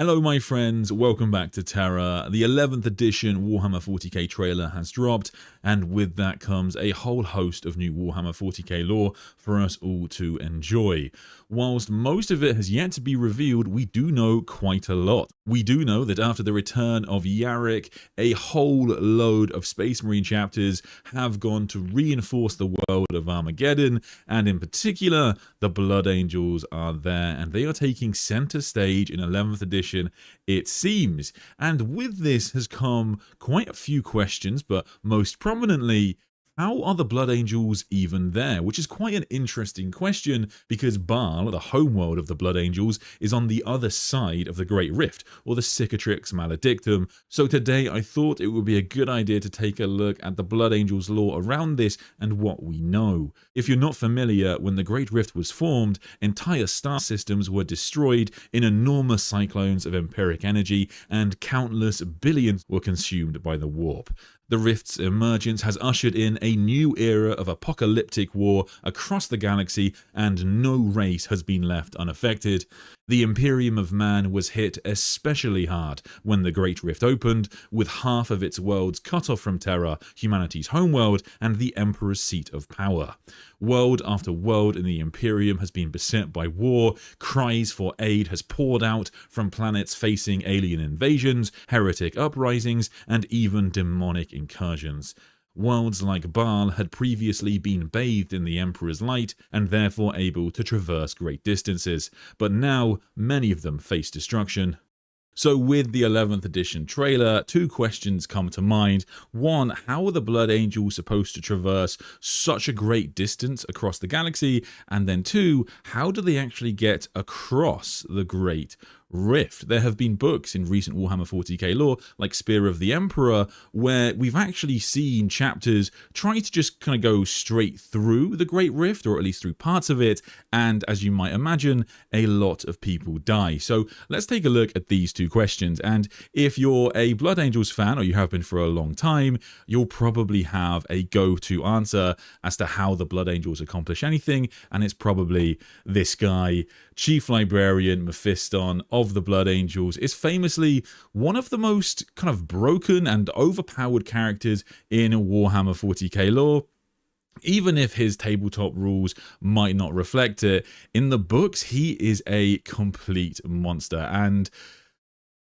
Hello my friends, welcome back to Terra. The 11th edition Warhammer 40k trailer has dropped, and with that comes a whole host of new Warhammer 40k lore for us all to enjoy. Whilst most of it has yet to be revealed, we do know quite a lot. We do know that after the return of Yarick, a whole load of Space Marine chapters have gone to reinforce the world of Armageddon, and in particular, the Blood Angels are there, and they are taking center stage in 11th edition, it seems. And with this has come quite a few questions, but most prominently, how are the Blood Angels even there? Which is quite an interesting question, because Baal, the homeworld of the Blood Angels, is on the other side of the Great Rift, or the Cicatrix Maledictum. So today I thought it would be a good idea to take a look at the Blood Angels lore around this and what we know. If you're not familiar, when the Great Rift was formed, entire star systems were destroyed in enormous cyclones of empiric energy, and countless billions were consumed by the warp. The Rift's emergence has ushered in a new era of apocalyptic war across the galaxy, and no race has been left unaffected. The Imperium of Man was hit especially hard when the Great Rift opened, with half of its worlds cut off from Terra, humanity's homeworld, and the Emperor's seat of power. World after world in the Imperium has been beset by war, cries for aid has poured out from planets facing alien invasions, heretic uprisings, and even demonic incursions. Worlds like Baal had previously been bathed in the Emperor's light and therefore able to traverse great distances, but now many of them face destruction. So with the 11th edition trailer, two questions come to mind. One, how are the Blood Angels supposed to traverse such a great distance across the galaxy? And then two, how do they actually get across the Great Rift? There have been books in recent Warhammer 40k lore, like Spear of the Emperor, where we've actually seen chapters try to just kind of go straight through the Great Rift, or at least through parts of it, and as you might imagine, a lot of people die. So let's take a look at these two questions, and if you're a Blood Angels fan, or you have been for a long time, you'll probably have a go-to answer as to how the Blood Angels accomplish anything, and it's probably this guy. Chief Librarian Mephiston of the Blood Angels is famously one of the most kind of broken and overpowered characters in Warhammer 40k lore. Even if his tabletop rules might not reflect it, in the books he is a complete monster. And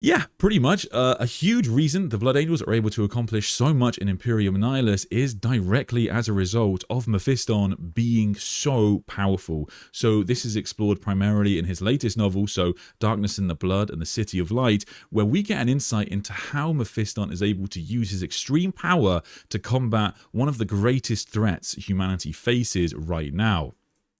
yeah, pretty much. A huge reason the Blood Angels are able to accomplish so much in Imperium Nihilus is directly as a result of Mephiston being so powerful. So this is explored primarily in his latest novel, so Darkness in the Blood and the City of Light, where we get an insight into how Mephiston is able to use his extreme power to combat one of the greatest threats humanity faces right now.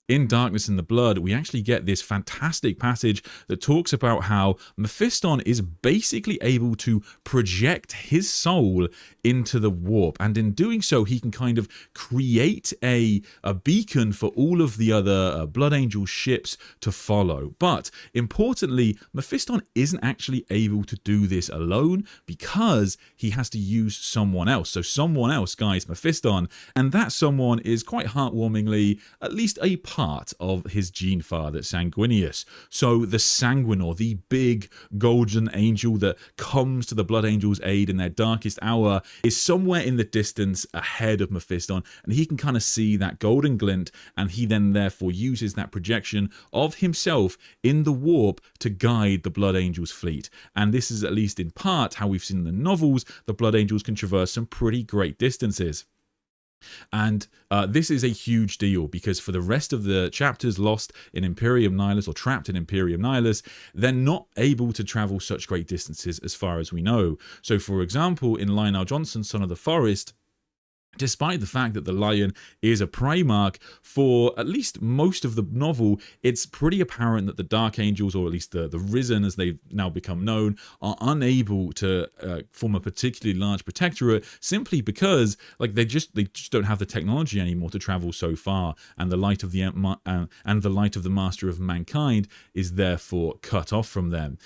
In Darkness in the Blood, we actually get this fantastic passage that talks about how Mephiston is basically able to project his soul into the warp, and in doing so he can kind of create a beacon for all of the other Blood Angel ships to follow. But importantly, Mephiston isn't actually able to do this alone, because he has to use someone else. So someone else guides Mephiston, and that someone is quite heartwarmingly at least a part of his gene father, Sanguinius. So the Sanguinor, the big golden angel that comes to the Blood Angels' aid in their darkest hour, is somewhere in the distance ahead of Mephiston, and he can kind of see that golden glint, and he then therefore uses that projection of himself in the warp to guide the Blood Angels' fleet. And this is, at least in part, how we've seen in the novels, the Blood Angels can traverse some pretty great distances. And this is a huge deal, because for the rest of the chapters lost in Imperium Nihilus, or trapped in Imperium Nihilus, they're not able to travel such great distances as far as we know. So for example, in Lionel Johnson's Son of the Forest, despite the fact that the lion is a Primarch, for at least most of the novel, it's pretty apparent that the Dark Angels, or at least the Risen as they've now become known, are unable to form a particularly large protectorate, simply because they just don't have the technology anymore to travel so far, and the light of the Master of Mankind is therefore cut off from them.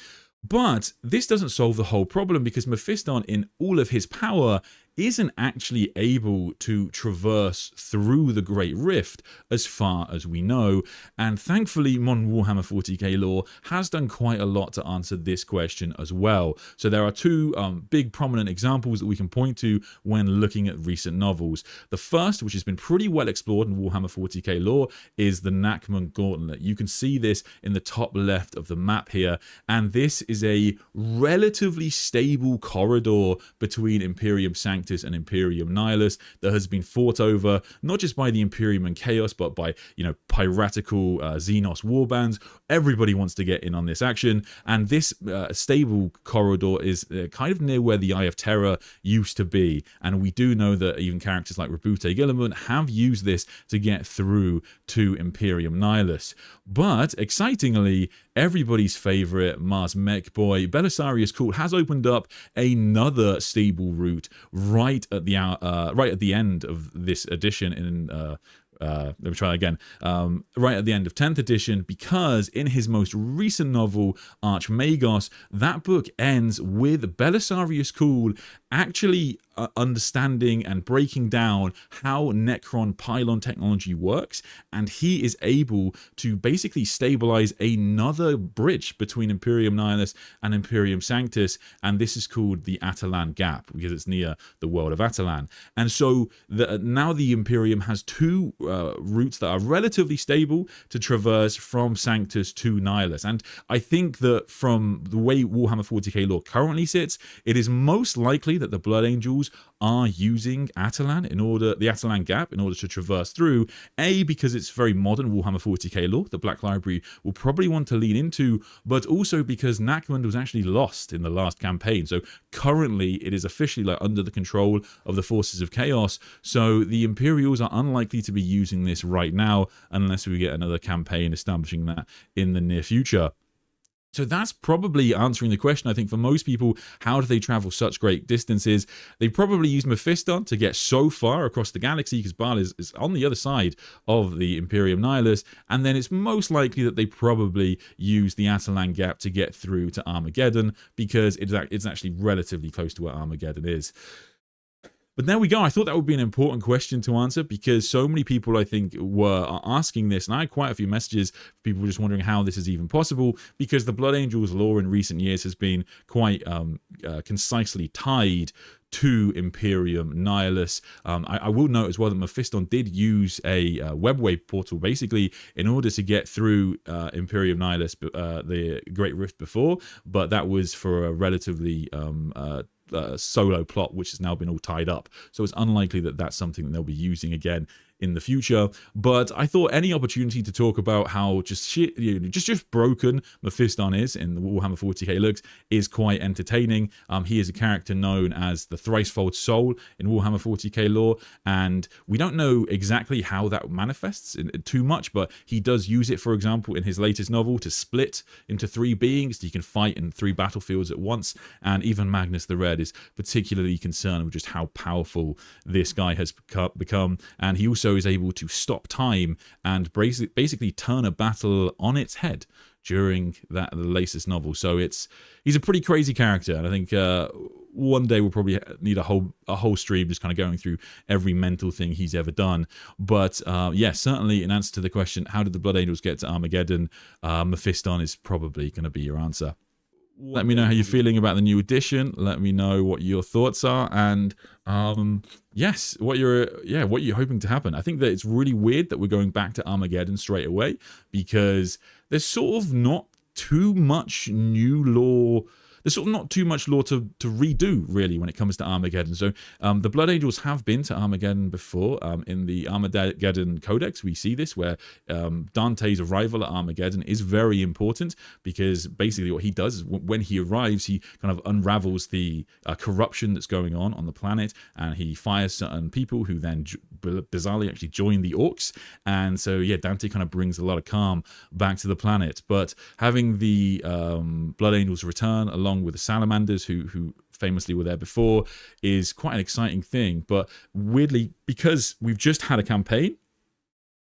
But this doesn't solve the whole problem, because Mephiston, in all of his power, isn't actually able to traverse through the Great Rift as far as we know. And thankfully, modern Warhammer 40k lore has done quite a lot to answer this question as well. So there are two big prominent examples that we can point to when looking at recent novels. The first, which has been pretty well explored in Warhammer 40k lore, is the Nachman Gauntlet. You can see this in the top left of the map here, and this is a relatively stable corridor between Imperium Sanctus and Imperium Nihilus that has been fought over not just by the Imperium and Chaos, but by, you know, piratical Xenos warbands. Everybody wants to get in on this action, and this stable corridor is kind of near where the Eye of Terror used to be, and we do know that even characters like Rabute Guilliman have used this to get through to Imperium Nihilus. But excitingly, everybody's favorite Mars Mech Boy, Belisarius Cawl, has opened up another stable route right at the end of this edition in let me try again. Right at the end of 10th edition, because in his most recent novel, Archmagos, that book ends with Belisarius Cawl actually understanding and breaking down how Necron pylon technology works, and he is able to basically stabilize another bridge between Imperium Nihilus and Imperium Sanctus, and this is called the Atalan Gap because it's near the world of Atalan. And so now the Imperium has two routes that are relatively stable to traverse from Sanctus to Nihilus, and I think that from the way Warhammer 40k lore currently sits, it is most likely that the Blood Angels are using Atalan the Atalan Gap in order to traverse through, because it's very modern Warhammer 40k lore that Black Library will probably want to lean into, but also because Nachman was actually lost in the last campaign. So currently it is officially under the control of the forces of chaos, so the Imperials are unlikely to be using this right now unless we get another campaign establishing that in the near future. So that's probably answering the question, I think, for most people. How do they travel such great distances? They probably use Mephiston to get so far across the galaxy, because Baal is on the other side of the Imperium Nihilus, and then it's most likely that they probably use the Atalan Gap to get through to Armageddon, because it's actually relatively close to where Armageddon is. But there we go. I thought that would be an important question to answer, because so many people, I think, are asking this, and I had quite a few messages, people just wondering how this is even possible, because the Blood Angels lore in recent years has been quite concisely tied to Imperium Nihilus. I will note as well that Mephiston did use a webway portal basically in order to get through Imperium Nihilus, the Great Rift before, but that was for a relatively solo plot, which has now been all tied up. So it's unlikely that that's something that they'll be using again in the future. But I thought any opportunity to talk about how just broken Mephiston is in the Warhammer 40k looks is quite entertaining. He is a character known as the Thricefold Soul in Warhammer 40k lore, and we don't know exactly how that manifests too much, but he does use it, for example, in his latest novel to split into three beings. He can fight in three battlefields at once, and even Magnus the Red is particularly concerned with just how powerful this guy has become, and he also is able to stop time and basically turn a battle on its head during the latest novel. So he's a pretty crazy character, and I think one day we'll probably need a whole stream just kind of going through every mental thing he's ever done. But yeah, certainly in answer to the question, how did the Blood Angels get to Armageddon, Mephiston is probably going to be your answer. Let me know how you're feeling about the new edition. Let me know what your thoughts are, and yes, what you're hoping to happen. I think that it's really weird that we're going back to Armageddon straight away, because there's sort of not too much new lore. There's sort of not too much lore to redo, really, when it comes to Armageddon. So the Blood Angels have been to Armageddon before. In the Armageddon Codex, we see this, where Dante's arrival at Armageddon is very important, because basically what he does is when he arrives, he kind of unravels the corruption that's going on the planet, and he fires certain people who then bizarrely actually join the Orcs. And so, yeah, Dante kind of brings a lot of calm back to the planet. But having the Blood Angels return along with the Salamanders, who famously were there before, is quite an exciting thing. But weirdly, because we've just had a campaign,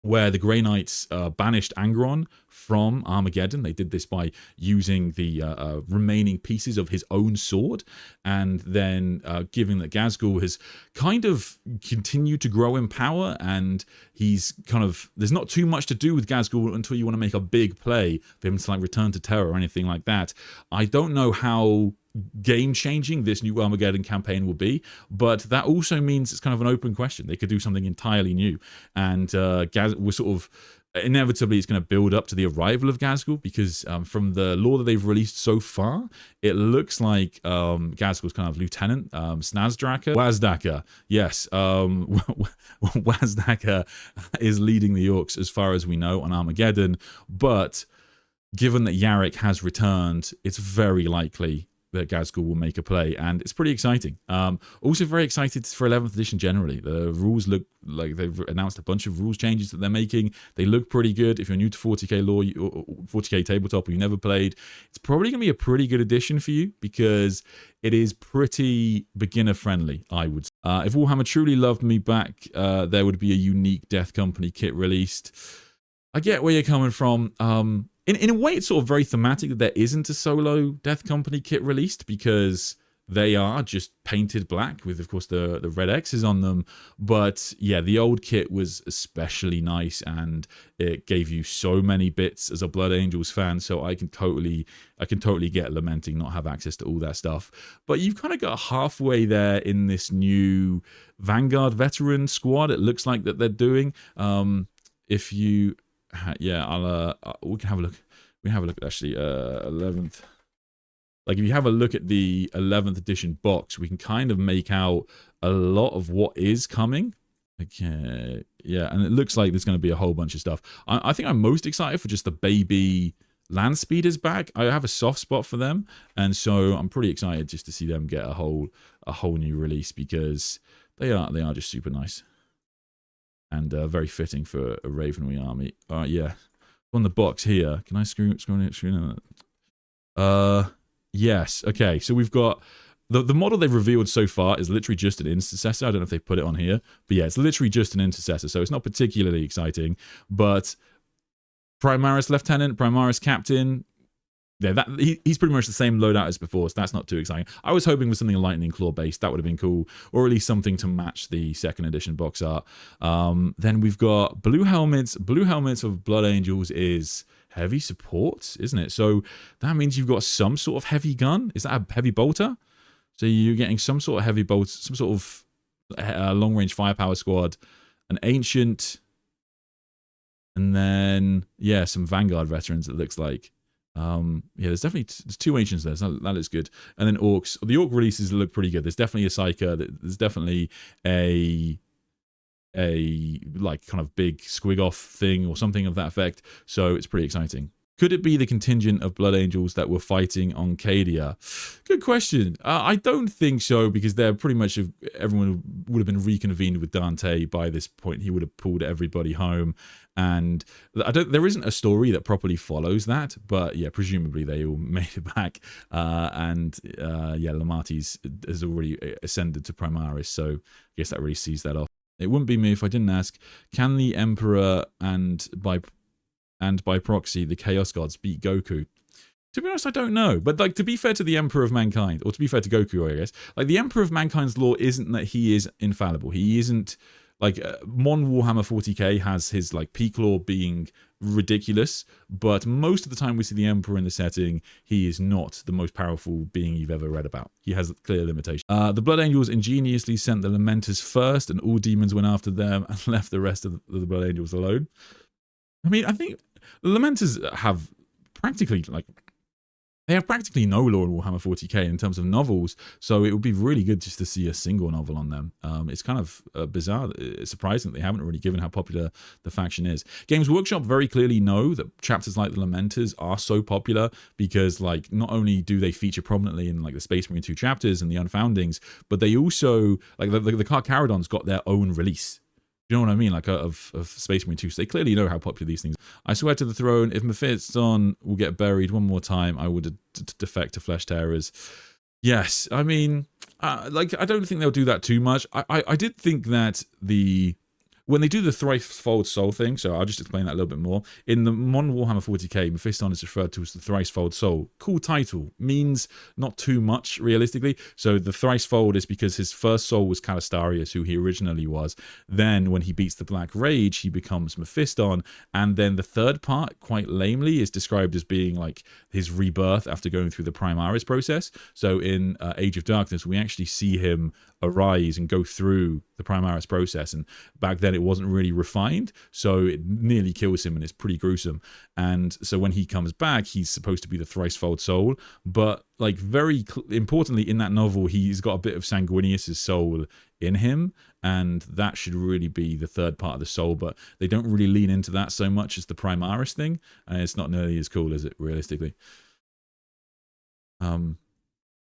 where the Grey Knights banished Angron from Armageddon. They did this by using the remaining pieces of his own sword, and then given that Ghazghkull has kind of continued to grow in power, and he's kind of, there's not too much to do with Ghazghkull until you want to make a big play for him to like return to Terra or anything like that. I don't know how game-changing this new Armageddon campaign will be, but that also means it's kind of an open question. They could do something entirely new, and we're sort of inevitably it's going to build up to the arrival of Ghazghkull, because from the lore that they've released so far, it looks like Ghazghkull's kind of lieutenant, Wazdaka, yes, Wazdaka is leading the Orcs as far as we know on Armageddon, but given that Yarrick has returned, it's very likely that Ghazghkull will make a play, and it's pretty exciting. Also very excited for 11th edition generally. The rules look like they've announced a bunch of rules changes that they're making. They look pretty good. If you're new to 40k lore, or 40k tabletop, or you never played, it's probably going to be a pretty good edition for you, because it is pretty beginner friendly, I would say. If Warhammer truly loved me back, there would be a unique Death Company kit released. I get where you're coming from. In a way, it's sort of very thematic that there isn't a solo Death Company kit released, because they are just painted black with, of course, the red X's on them. But yeah, the old kit was especially nice, and it gave you so many bits as a Blood Angels fan. So I can totally get lamenting not have access to all that stuff. But you've kind of got halfway there in this new Vanguard veteran squad. It looks like that they're doing. If you yeah, we can have a look. We have a look at actually 11th. Like if you have a look at the 11th edition box, we can kind of make out a lot of what is coming. Okay, yeah, and it looks like there's going to be a whole bunch of stuff. I think I'm most excited for just the baby land speeders back. I have a soft spot for them, and so I'm pretty excited just to see them get a whole new release, because they are just super nice. And very fitting for a Ravenry army. Yeah, on the box here. Can I screw in? Yes. Okay. So we've got the model they've revealed so far is literally just an intercessor. I don't know if they put it on here, but yeah, it's literally just an intercessor. So it's not particularly exciting. But Primaris Lieutenant, Primaris Captain. Yeah, he's pretty much the same loadout as before, so that's not too exciting. I was hoping for something Lightning Claw based. That would have been cool, or at least something to match the 2nd edition box art. Then we've got blue helmets. Blue helmets of Blood Angels is heavy support, isn't it? So that means you've got some sort of heavy gun. Is that a heavy bolter? So you're getting some sort of heavy bolt, some sort of long range firepower squad, an ancient, and then yeah, some Vanguard veterans. It looks like. Yeah, there's definitely there's 2 ancients there, so that is good. And then orcs. The orc releases look pretty good. There's definitely a psyker. There's definitely a like kind of big squig off thing or something of that effect. So it's pretty exciting. Could it be the contingent of Blood Angels that were fighting on Cadia? Good question. I don't think so, because they're pretty much, everyone would have been reconvened with Dante by this point. He would have pulled everybody home, and there isn't a story that properly follows that. But yeah, presumably they all made it back, and yeah, Lamartis has already ascended to Primaris, so I guess that really sees that off. It wouldn't be me if I didn't ask: can the Emperor and by proxy the Chaos Gods beat Goku? To be honest, I don't know. But like, to be fair to the Emperor of Mankind, or to be fair to Goku, I guess, like the Emperor of Mankind's lore isn't that he is infallible. He isn't like Mon Warhammer 40k has his like peak lore being ridiculous, but most of the time we see the Emperor in the setting, he is not the most powerful being you've ever read about. He has clear limitations. The Blood Angels ingeniously sent the Lamenters first, and all demons went after them and left the rest of the Blood Angels alone. I mean, I think the Lamenters have practically, like, they have practically no lore in Warhammer 40k in terms of novels, so it would be really good just to see a single novel on them. It's kind of bizarre, it's surprising that they haven't really, given how popular the faction is. Games Workshop very clearly know that chapters like the Lamenters are so popular because, like, not only do they feature prominently in, like, the Space Marine 2 chapters and the Unfoundings, but they also, like, the Carcharodon's got their own release. You know what I mean? Like, of Space Marine 2. So they clearly know how popular these things are. I swear to the throne, if Mephiston will get buried one more time, I would defect to Flesh Terrors. Yes, I mean, like, I don't think they'll do that too much. I did think that when they do the thrice-fold soul thing, so I'll just explain that a little bit more. In the modern Warhammer 40k, Mephiston is referred to as the thrice-fold soul. Cool title. Means not too much, realistically. So the thrice-fold is because his first soul was Calistarius, who he originally was. Then, when he beats the Black Rage, he becomes Mephiston. And then the third part, quite lamely, is described as being like his rebirth after going through the Primaris process. So in Age of Darkness, we actually see him arise and go through the Primaris process, and back then it wasn't really refined, so it nearly kills him and it's pretty gruesome. And so when he comes back, he's supposed to be the thrice-fold soul, but like very importantly in that novel, he's got a bit of Sanguinius' soul in him, and that should really be the third part of the soul, but they don't really lean into that so much as the Primaris thing, and it's not nearly as cool as it realistically.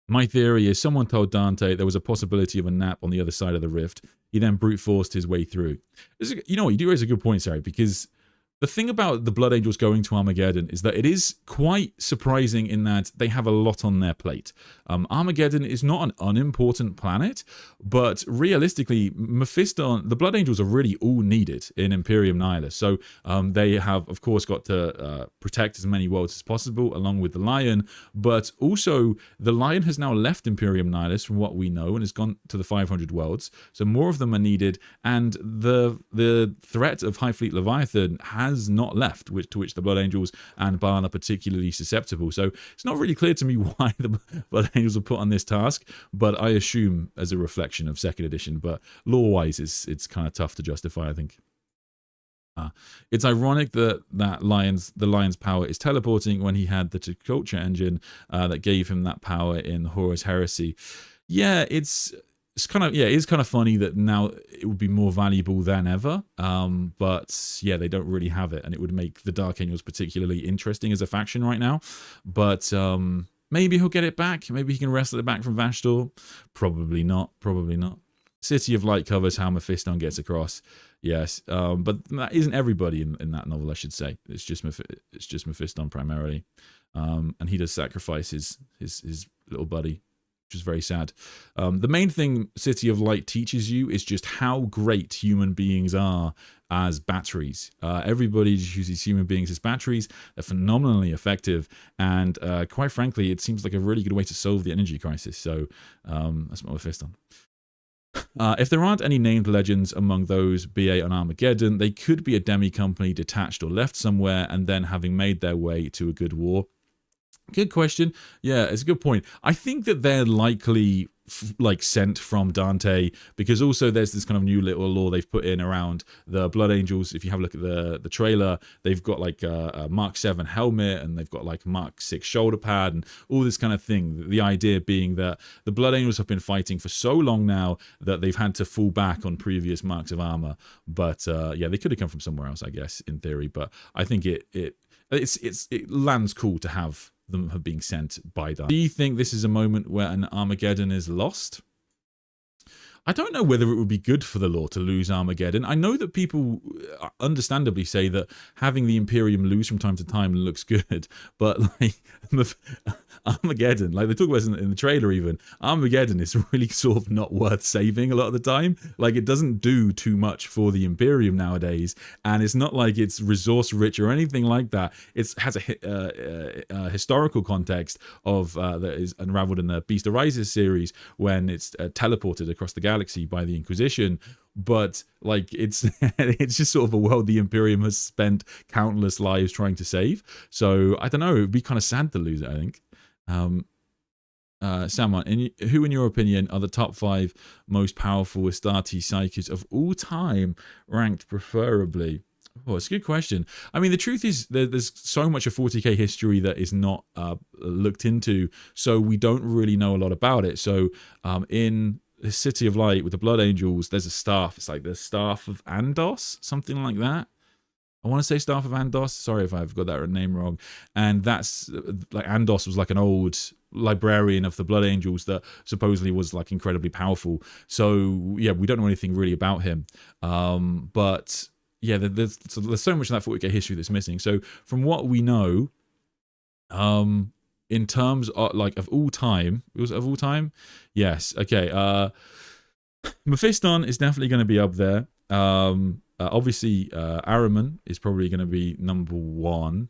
My theory is someone told Dante there was a possibility of a nap on the other side of the rift. He then brute forced his way through. You know what, you do raise a good point, Sarah, because the thing about the Blood Angels going to Armageddon is that it is quite surprising in that they have a lot on their plate. Armageddon is not an unimportant planet, but realistically, Mephiston, the Blood Angels are really all needed in Imperium Nihilus. So they have, of course, got to protect as many worlds as possible, along with the Lion, but also the Lion has now left Imperium Nihilus, from what we know, and has gone to the 500 worlds. So more of them are needed, and the threat of High Fleet Leviathan has not left, to which the Blood Angels and Barn are particularly susceptible. So it's not really clear to me why the Blood Angels were put on this task, but I assume as a reflection of 2nd edition. But lore-wise, it's kind of tough to justify, I think. It's ironic that the Lion's power is teleporting when he had the culture engine that gave him that power in Horus Heresy. Yeah, it's kind of funny that now it would be more valuable than ever, but yeah, they don't really have it, and it would make the Dark Angels particularly interesting as a faction right now. But maybe he'll get it back. Maybe he can wrestle it back from Vashtor. Probably not. City of Light covers how Mephiston gets across. Yes, but that isn't everybody in that novel, I should say. It's just Mephiston primarily, and he does sacrifice his little buddy, which is very sad. The main thing City of Light teaches you is just how great human beings are as batteries. Everybody uses human beings as batteries. They're phenomenally effective, and quite frankly, it seems like a really good way to solve the energy crisis. So that's my fist on. If there aren't any named legends among those BA on Armageddon, they could be a demi-company detached or left somewhere and then having made their way to a good war. Good question. Yeah, it's a good point. I think that they're likely like sent from Dante, because also there's this kind of new little lore they've put in around the Blood Angels. If you have a look at the trailer, they've got like a Mark 7 helmet, and they've got like Mark 6 shoulder pad and all this kind of thing. The idea being that the Blood Angels have been fighting for so long now that they've had to fall back on previous marks of armor. But yeah, they could have come from somewhere else, I guess, in theory. But I think it lands cool to have them have been sent by that. Do you think this is a moment where an Armageddon is lost? I don't know whether it would be good for the lore to lose Armageddon. I know that people understandably say that having the Imperium lose from time to time looks good, but like Armageddon, like they talk about in the trailer even, Armageddon is really sort of not worth saving a lot of the time. Like it doesn't do too much for the Imperium nowadays, and it's not like it's resource rich or anything like that. It has a historical context of that is unraveled in the Beast Arises series when it's teleported across the galaxy by the Inquisition. But like it's just sort of a world the Imperium has spent countless lives trying to save. So I don't know, it would be kind of sad to lose it, I think. Salmon, who in your opinion are the top 5 most powerful Astarte psychers of all time, ranked preferably? Oh, it's a good question. I mean, the truth is there's so much of 40k history that is not looked into, so we don't really know a lot about it. So in the City of Light with the Blood Angels, there's a staff. It's like the Staff of Andos, something like that. I want to say Staff of Andos. Sorry if I've got that name wrong. And that's like Andos was like an old librarian of the Blood Angels that supposedly was like incredibly powerful. So yeah, we don't know anything really about him. But yeah, there's so much of that 40k history that's missing. So from what we know, in terms of like of all time, of all time, yes, okay. Mephiston is definitely going to be up there. Obviously, Araman is probably going to be number 1.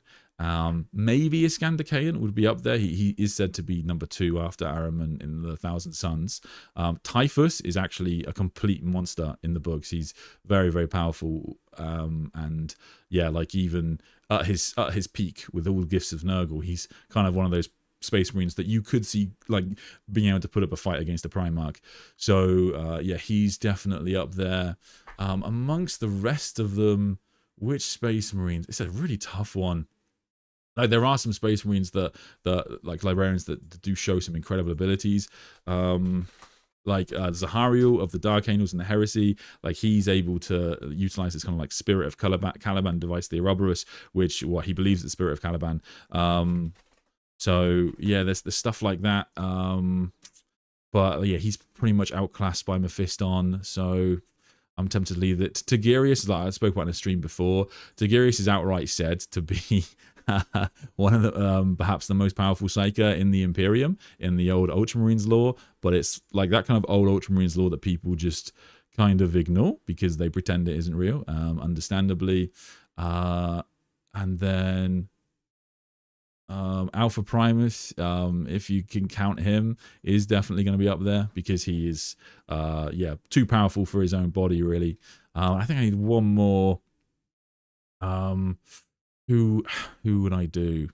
Maybe Iskandar would be up there. He is said to be number 2 after Araman in the Thousand Suns. Typhus is actually a complete monster in the books. He's very, very powerful. And yeah, like even at his peak with all the gifts of Nurgle, he's kind of one of those Space Marines that you could see like being able to put up a fight against a Primarch. So yeah, he's definitely up there. Amongst the rest of them, which Space Marines? It's a really tough one. Like there are some Space Marines that like librarians that do show some incredible abilities. Like Zahariel of the Dark Angels and the Heresy, like he's able to utilize this kind of like Spirit of Caliban device, the Ouroboros, which what he believes is the Spirit of Caliban. So yeah, there's stuff like that. But yeah, he's pretty much outclassed by Mephiston, so I'm tempted to leave it. Tigurius, like I spoke about in a stream before, Tigurius is outright said to be one of the perhaps the most powerful psyker in the Imperium in the old Ultramarines lore, but it's like that kind of old Ultramarines lore that people just kind of ignore because they pretend it isn't real, understandably. And then Alpha Primus, if you can count him, is definitely going to be up there because he is yeah, too powerful for his own body, really. I think I need one more. Who would I do?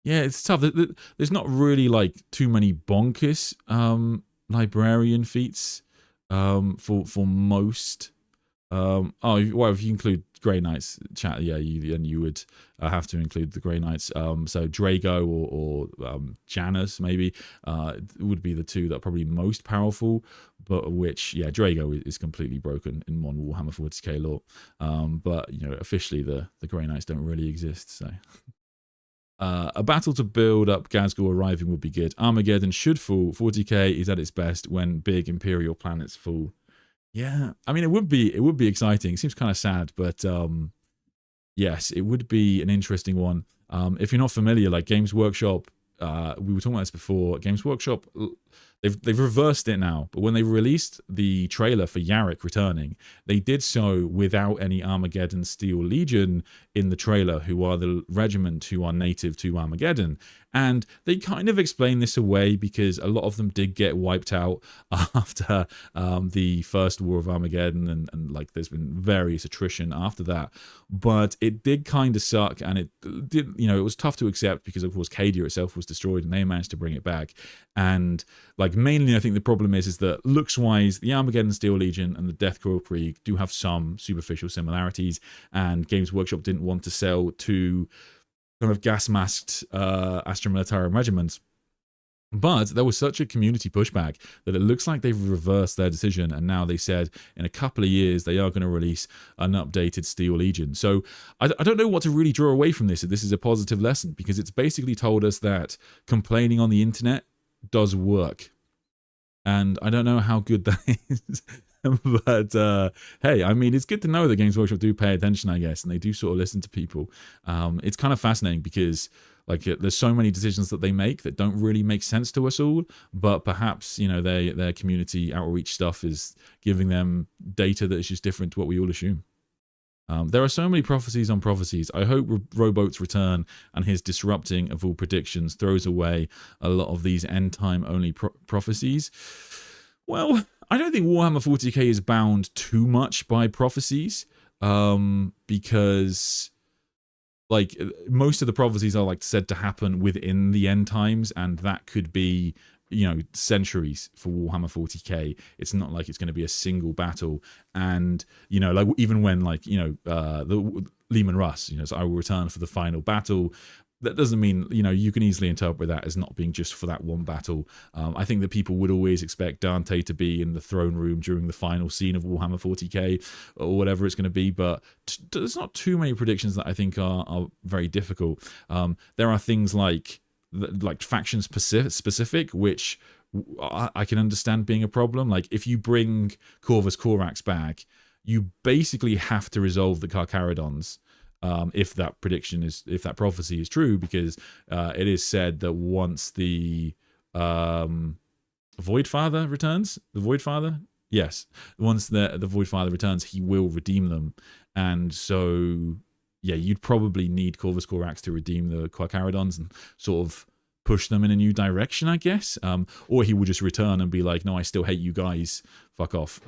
Yeah, it's tough. There's not really like too many bonkers librarian feats for most. Oh, well, if you include Grey Knights, chat, yeah, you would have to include the Grey Knights. So Drago or Janus maybe would be the two that are probably most powerful, but which, yeah, Drago is completely broken in modern Warhammer 40k lore. But you know, officially the Grey Knights don't really exist. So a battle to build up Ghazghkull arriving would be good. Armageddon should fall. 40k is at its best when big Imperial planets fall. Yeah, I mean, it would be exciting. It seems kind of sad, but yes, it would be an interesting one. If you're not familiar, like Games Workshop, we were talking about this before. Games Workshop, they've reversed it now. But when they released the trailer for Yarick returning, they did so without any Armageddon Steel Legion in the trailer, who are the regiment who are native to Armageddon. And they kind of explain this away because a lot of them did get wiped out after the first War of Armageddon, and like there's been various attrition after that. But it did kind of suck, and it did, you know, it was tough to accept because of course Cadia itself was destroyed, and they managed to bring it back. And like mainly, I think the problem is that looks-wise, the Armageddon Steel Legion and the Deathcoil Krieg do have some superficial similarities, and Games Workshop didn't want to sell to kind of gas-masked Astra Militarum regiments. But there was such a community pushback that it looks like they've reversed their decision, and now they said in a couple of years they are going to release an updated Steel Legion. So I don't know what to really draw away from this, if this is a positive lesson, because it's basically told us that complaining on the internet does work. And I don't know how good that is. But hey, I mean, it's good to know that Games Workshop do pay attention, I guess, and they do sort of listen to people. It's kind of fascinating because like there's so many decisions that they make that don't really make sense to us all, but perhaps, you know, their community outreach stuff is giving them data that is just different to what we all assume. There are so many prophecies on prophecies. I hope Robote's return and his disrupting of all predictions throws away a lot of these end-time only prophecies. Well, I don't think Warhammer 40k is bound too much by prophecies, because like most of the prophecies are like said to happen within the end times, and that could be, you know, centuries for Warhammer 40k. It's not like it's going to be a single battle. And, you know, like even when like, you know, the Leman Russ, you know, so I will return for the final battle. That doesn't mean, you know, you can easily interpret that as not being just for that one battle. I think that people would always expect Dante to be in the throne room during the final scene of Warhammer 40k or whatever it's going to be, but there's not too many predictions that I think are very difficult. There are things like faction specific, which I can understand being a problem. Like if you bring Corvus Corax back, you basically have to resolve the Carcharodons. If that prophecy is true, because it is said that once the Voidfather returns, the Voidfather, Yes, once the Void Father returns, he will redeem them, and so yeah, you'd probably need Corvus Corax to redeem the Quacaridons and sort of push them in a new direction, I guess. Or he will just return and be like, "No, I still hate you guys. Fuck off."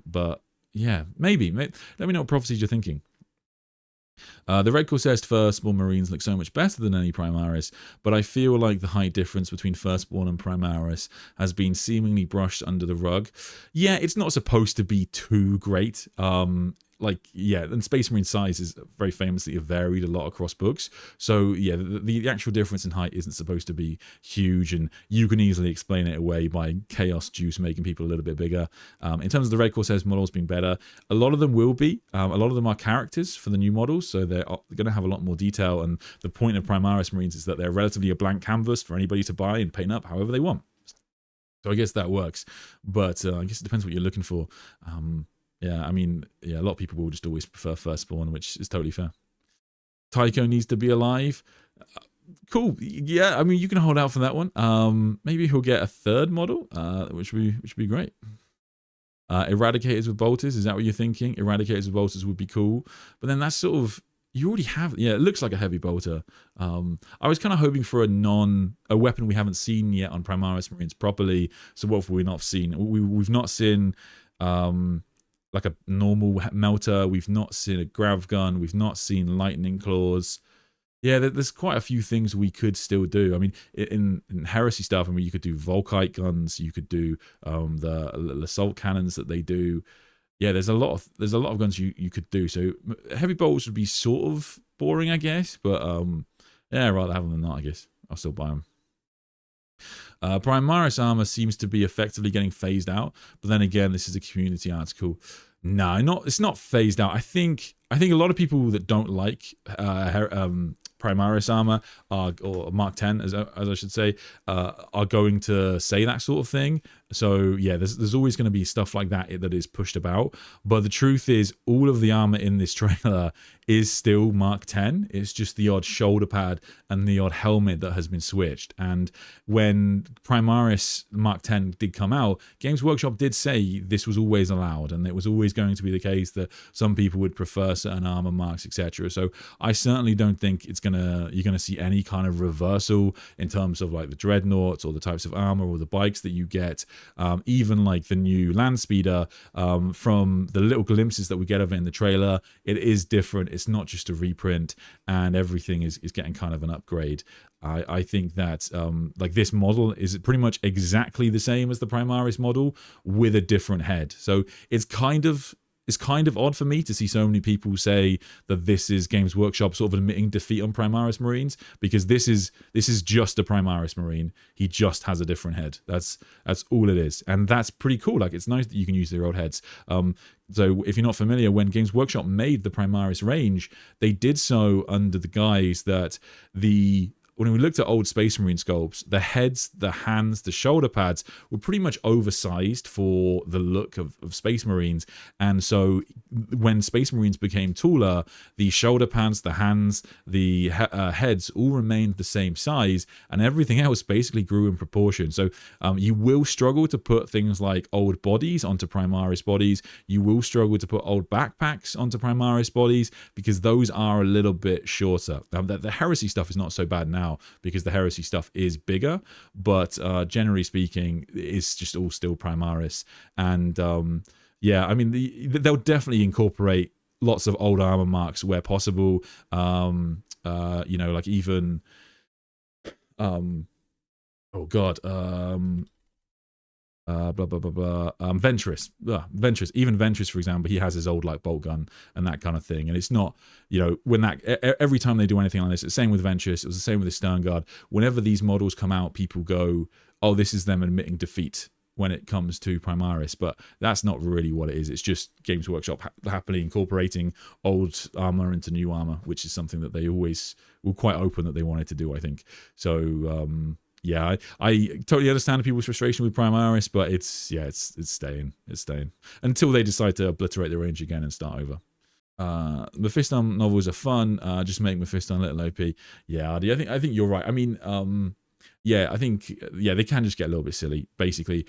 But yeah, maybe. Let me know what prophecies you're thinking. The Red Corsairs Firstborn Marines look so much better than any Primaris, but I feel like the height difference between Firstborn and Primaris has been seemingly brushed under the rug. Yeah, it's not supposed to be too great. Yeah, and Space Marine size is very famously varied a lot across books. So yeah, the actual difference in height isn't supposed to be huge, and you can easily explain it away by Chaos Juice making people a little bit bigger. In terms of the Red Corsairs models being better, a lot of them will be. A lot of them are characters for the new models, so they're going to have a lot more detail, and the point of Primaris Marines is that they're relatively a blank canvas for anybody to buy and paint up however they want. So I guess that works, but I guess it depends what you're looking for. Yeah, I mean, yeah, a lot of people will just always prefer Firstborn, which is totally fair. Tycho needs to be alive. Cool. Yeah, I mean, you can hold out for that one. Maybe he'll get a third model, which would be great. Eradicators with bolters, is that what you're thinking? Eradicators with bolters would be cool, but then that's sort of, you already have, yeah, it looks like a heavy bolter. I was kind of hoping for a weapon we haven't seen yet on Primaris Marines properly. So what have we not seen? We've not seen like a normal melter. We've not seen a grav gun. We've not seen lightning claws. Yeah, there's quite a few things we could still do. I mean, in heresy stuff, I mean, you could do Volkite guns. You could do the assault cannons that they do. Yeah, there's a lot of guns you could do. So heavy bolts would be sort of boring, I guess. But yeah, I'd rather have them than not, I guess. I'll still buy them. Primaris armor seems to be effectively getting phased out, but then again, this is a community article. No, it's not phased out. I think a lot of people that don't like Primaris armor or Mark 10, as I should say, are going to say that sort of thing. So yeah, there's always going to be stuff like that is pushed about. But the truth is, all of the armor in this trailer is still Mark 10. It's just the odd shoulder pad and the odd helmet that has been switched. And when Primaris Mark 10 did come out, Games Workshop did say this was always allowed, and it was always going to be the case that some people would prefer certain armor marks, etc. So I certainly don't think you're gonna see any kind of reversal in terms of like the dreadnoughts or the types of armor or the bikes that you get. Even like the new land speeder, from the little glimpses that we get of it in the trailer, it is different. It's not just a reprint, and everything is getting kind of an upgrade. I think that like this model is pretty much exactly the same as the Primaris model with a different head. So it's kind of odd for me to see so many people say that this is Games Workshop sort of admitting defeat on Primaris Marines, because this is just a Primaris Marine. He just has a different head. That's all it is, and that's pretty cool. Like, it's nice that you can use their old heads. So if you're not familiar, when Games Workshop made the Primaris range, they did so under the guise that when we looked at old Space Marine sculpts, the heads, the hands, the shoulder pads were pretty much oversized for the look of Space Marines. And so when Space Marines became taller, the shoulder pads, the hands, the heads all remained the same size, and everything else basically grew in proportion. So you will struggle to put things like old bodies onto Primaris bodies. You will struggle to put old backpacks onto Primaris bodies, because those are a little bit shorter. The heresy stuff is not so bad now, because the heresy stuff is bigger, but generally speaking, it's just all still Primaris. And yeah, I mean, they'll definitely incorporate lots of old armor marks where possible. You know, like even oh god, blah blah blah blah. Ventress, even Ventress, for example, he has his old like bolt gun and that kind of thing. And it's not, you know, when that every time they do anything like this, it's the same with Ventress. It was the same with the Stern Guard. Whenever these models come out, people go, "Oh, this is them admitting defeat." When it comes to Primaris, but that's not really what it is. It's just Games Workshop happily incorporating old armor into new armor, which is something that they always were quite open that they wanted to do, I think. So yeah, I totally understand people's frustration with Primaris, but it's staying until they decide to obliterate the range again and start over. Mephiston novels are fun. Just make Mephiston a little OP. Yeah, I think you're right. I mean, yeah, I think they can just get a little bit silly. Basically,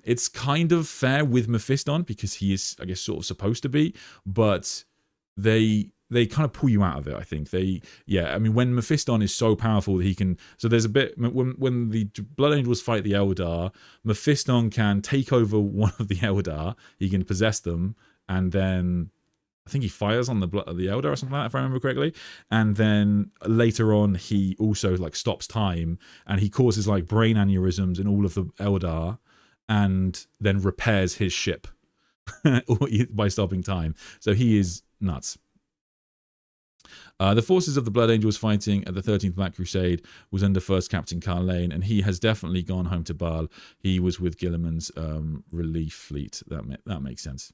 it's kind of fair with Mephiston because he is, I guess, sort of supposed to be, but they kind of pull you out of it. I think I mean, when Mephiston is so powerful that he can, so there's a bit when the Blood Angels fight the Eldar, Mephiston can take over one of the Eldar, he can possess them, and then I think he fires on the Eldar or something like that, if I remember correctly. And then later on, he also like stops time, and he causes like brain aneurysms in all of the Eldar, and then repairs his ship by stopping time. So he is nuts. The forces of the Blood Angels fighting at the 13th Black Crusade was under First Captain Carlane, and he has definitely gone home to Baal. He was with Gilliman's relief fleet. That makes sense.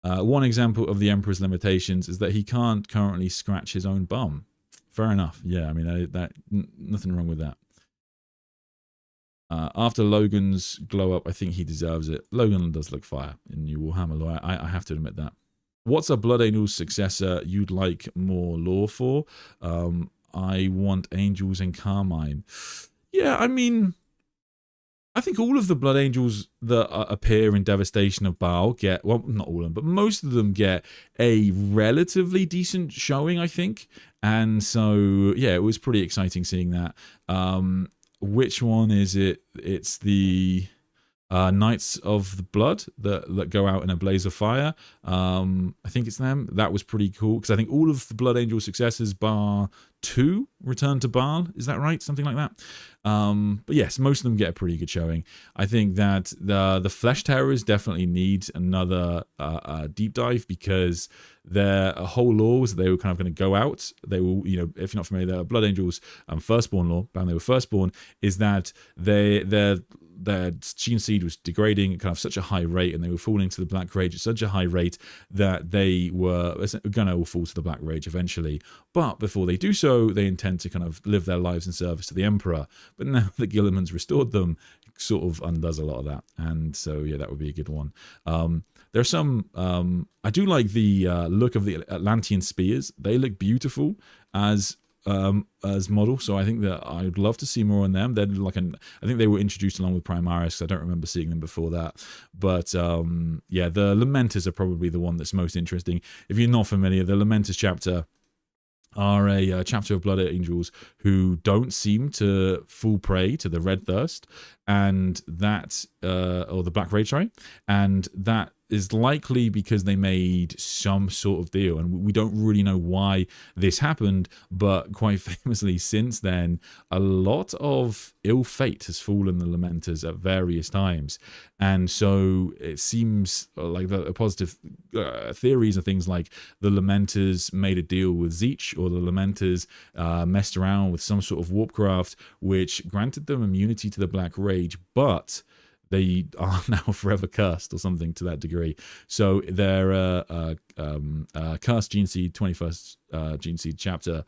One example of the Emperor's limitations is that he can't currently scratch his own bum. Fair enough. Yeah, I mean, nothing wrong with that. After Logan's glow up, I think he deserves it. Logan does look fire in New Warhammer lore. I have to admit that. What's a Blood Angels successor you'd like more lore for? I want Angels and Carmine. Yeah, I mean, I think all of the Blood Angels that appear in Devastation of Baal get, well, not all of them, but most of them get a relatively decent showing, I think. And so, yeah, it was pretty exciting seeing that. Which one is it? It's the Knights of the Blood that go out in a blaze of fire. I think it's them. That was pretty cool because I think all of the Blood Angel successors bar 2 return to Baal. Is that right? Something like that. But yes, most of them get a pretty good showing. I think that the Flesh Terrors definitely need another deep dive because their whole laws, they were kind of going to go out. They will, you know, if you're not familiar, the Blood Angels Firstborn law, back when they were Firstborn, is that their gene seed was degrading at kind of such a high rate, and they were falling to the Black Rage at such a high rate that they were going to all fall to the Black Rage eventually. But before they do so, they intend to kind of live their lives in service to the Emperor. But now that Gilliman's restored them, sort of undoes a lot of that. And so, yeah, that would be a good one. There's some, I do like the look of the Atlantean spears. They look beautiful as model, so I think that I'd love to see more on them. They're like I think they were introduced along with Primaris. I don't remember seeing them before that, but yeah, the Lamenters are probably the one that's most interesting. If you're not familiar, the Lamenters chapter are a chapter of Blood Angels who don't seem to fall prey to the Red Thirst, and that or the Black Rage, sorry, and that is likely because they made some sort of deal, and we don't really know why this happened, but quite famously since then, a lot of ill fate has fallen the Lamenters at various times, and so it seems like the positive theories are things like the Lamenters made a deal with Zeech, or the Lamenters messed around with some sort of warpcraft which granted them immunity to the Black Rage, but they are now forever cursed or something to that degree. So their cursed Gene Seed 21st Gene Seed chapter,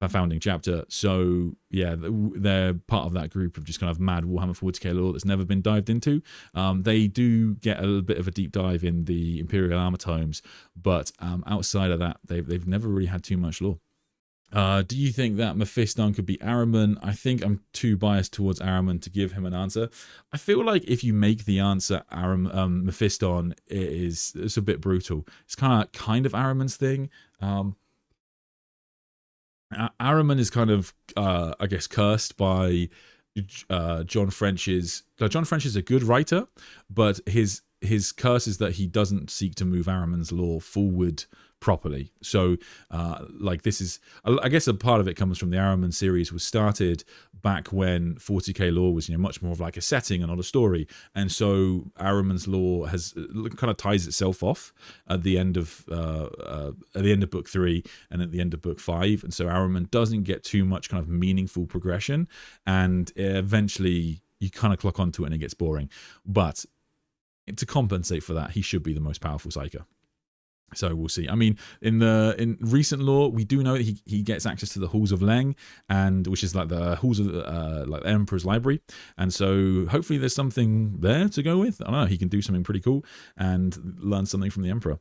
founding chapter. So yeah, they're part of that group of just kind of mad Warhammer 40k lore that's never been dived into. They do get a little bit of a deep dive in the Imperial Armor tomes, but outside of that, they've never really had too much lore. Do you think that Mephiston could be Ahriman? I think I'm too biased towards Ahriman to give him an answer. I feel like if you make the answer Mephiston, it's a bit brutal. It's kind of Ahriman's thing. Ahriman is kind of I guess cursed by John French's. John French is a good writer, but his curse is that he doesn't seek to move Ahriman's lore forward properly. So like this is, I guess a part of it comes from the Ahriman series was started back when 40k lore was, you know, much more of like a setting and not a story, and so Ahriman's lore has kind of ties itself off at the end of book 3 and at the end of book 5, and so Ahriman doesn't get too much kind of meaningful progression, and eventually you kind of clock onto it and it gets boring. But to compensate for that, he should be the most powerful psyker. So we'll see. I mean, in recent lore, we do know that he gets access to the Halls of Leng, and which is like the halls of like the Emperor's Library, and so hopefully there's something there to go with. I don't know. He can do something pretty cool and learn something from the Emperor.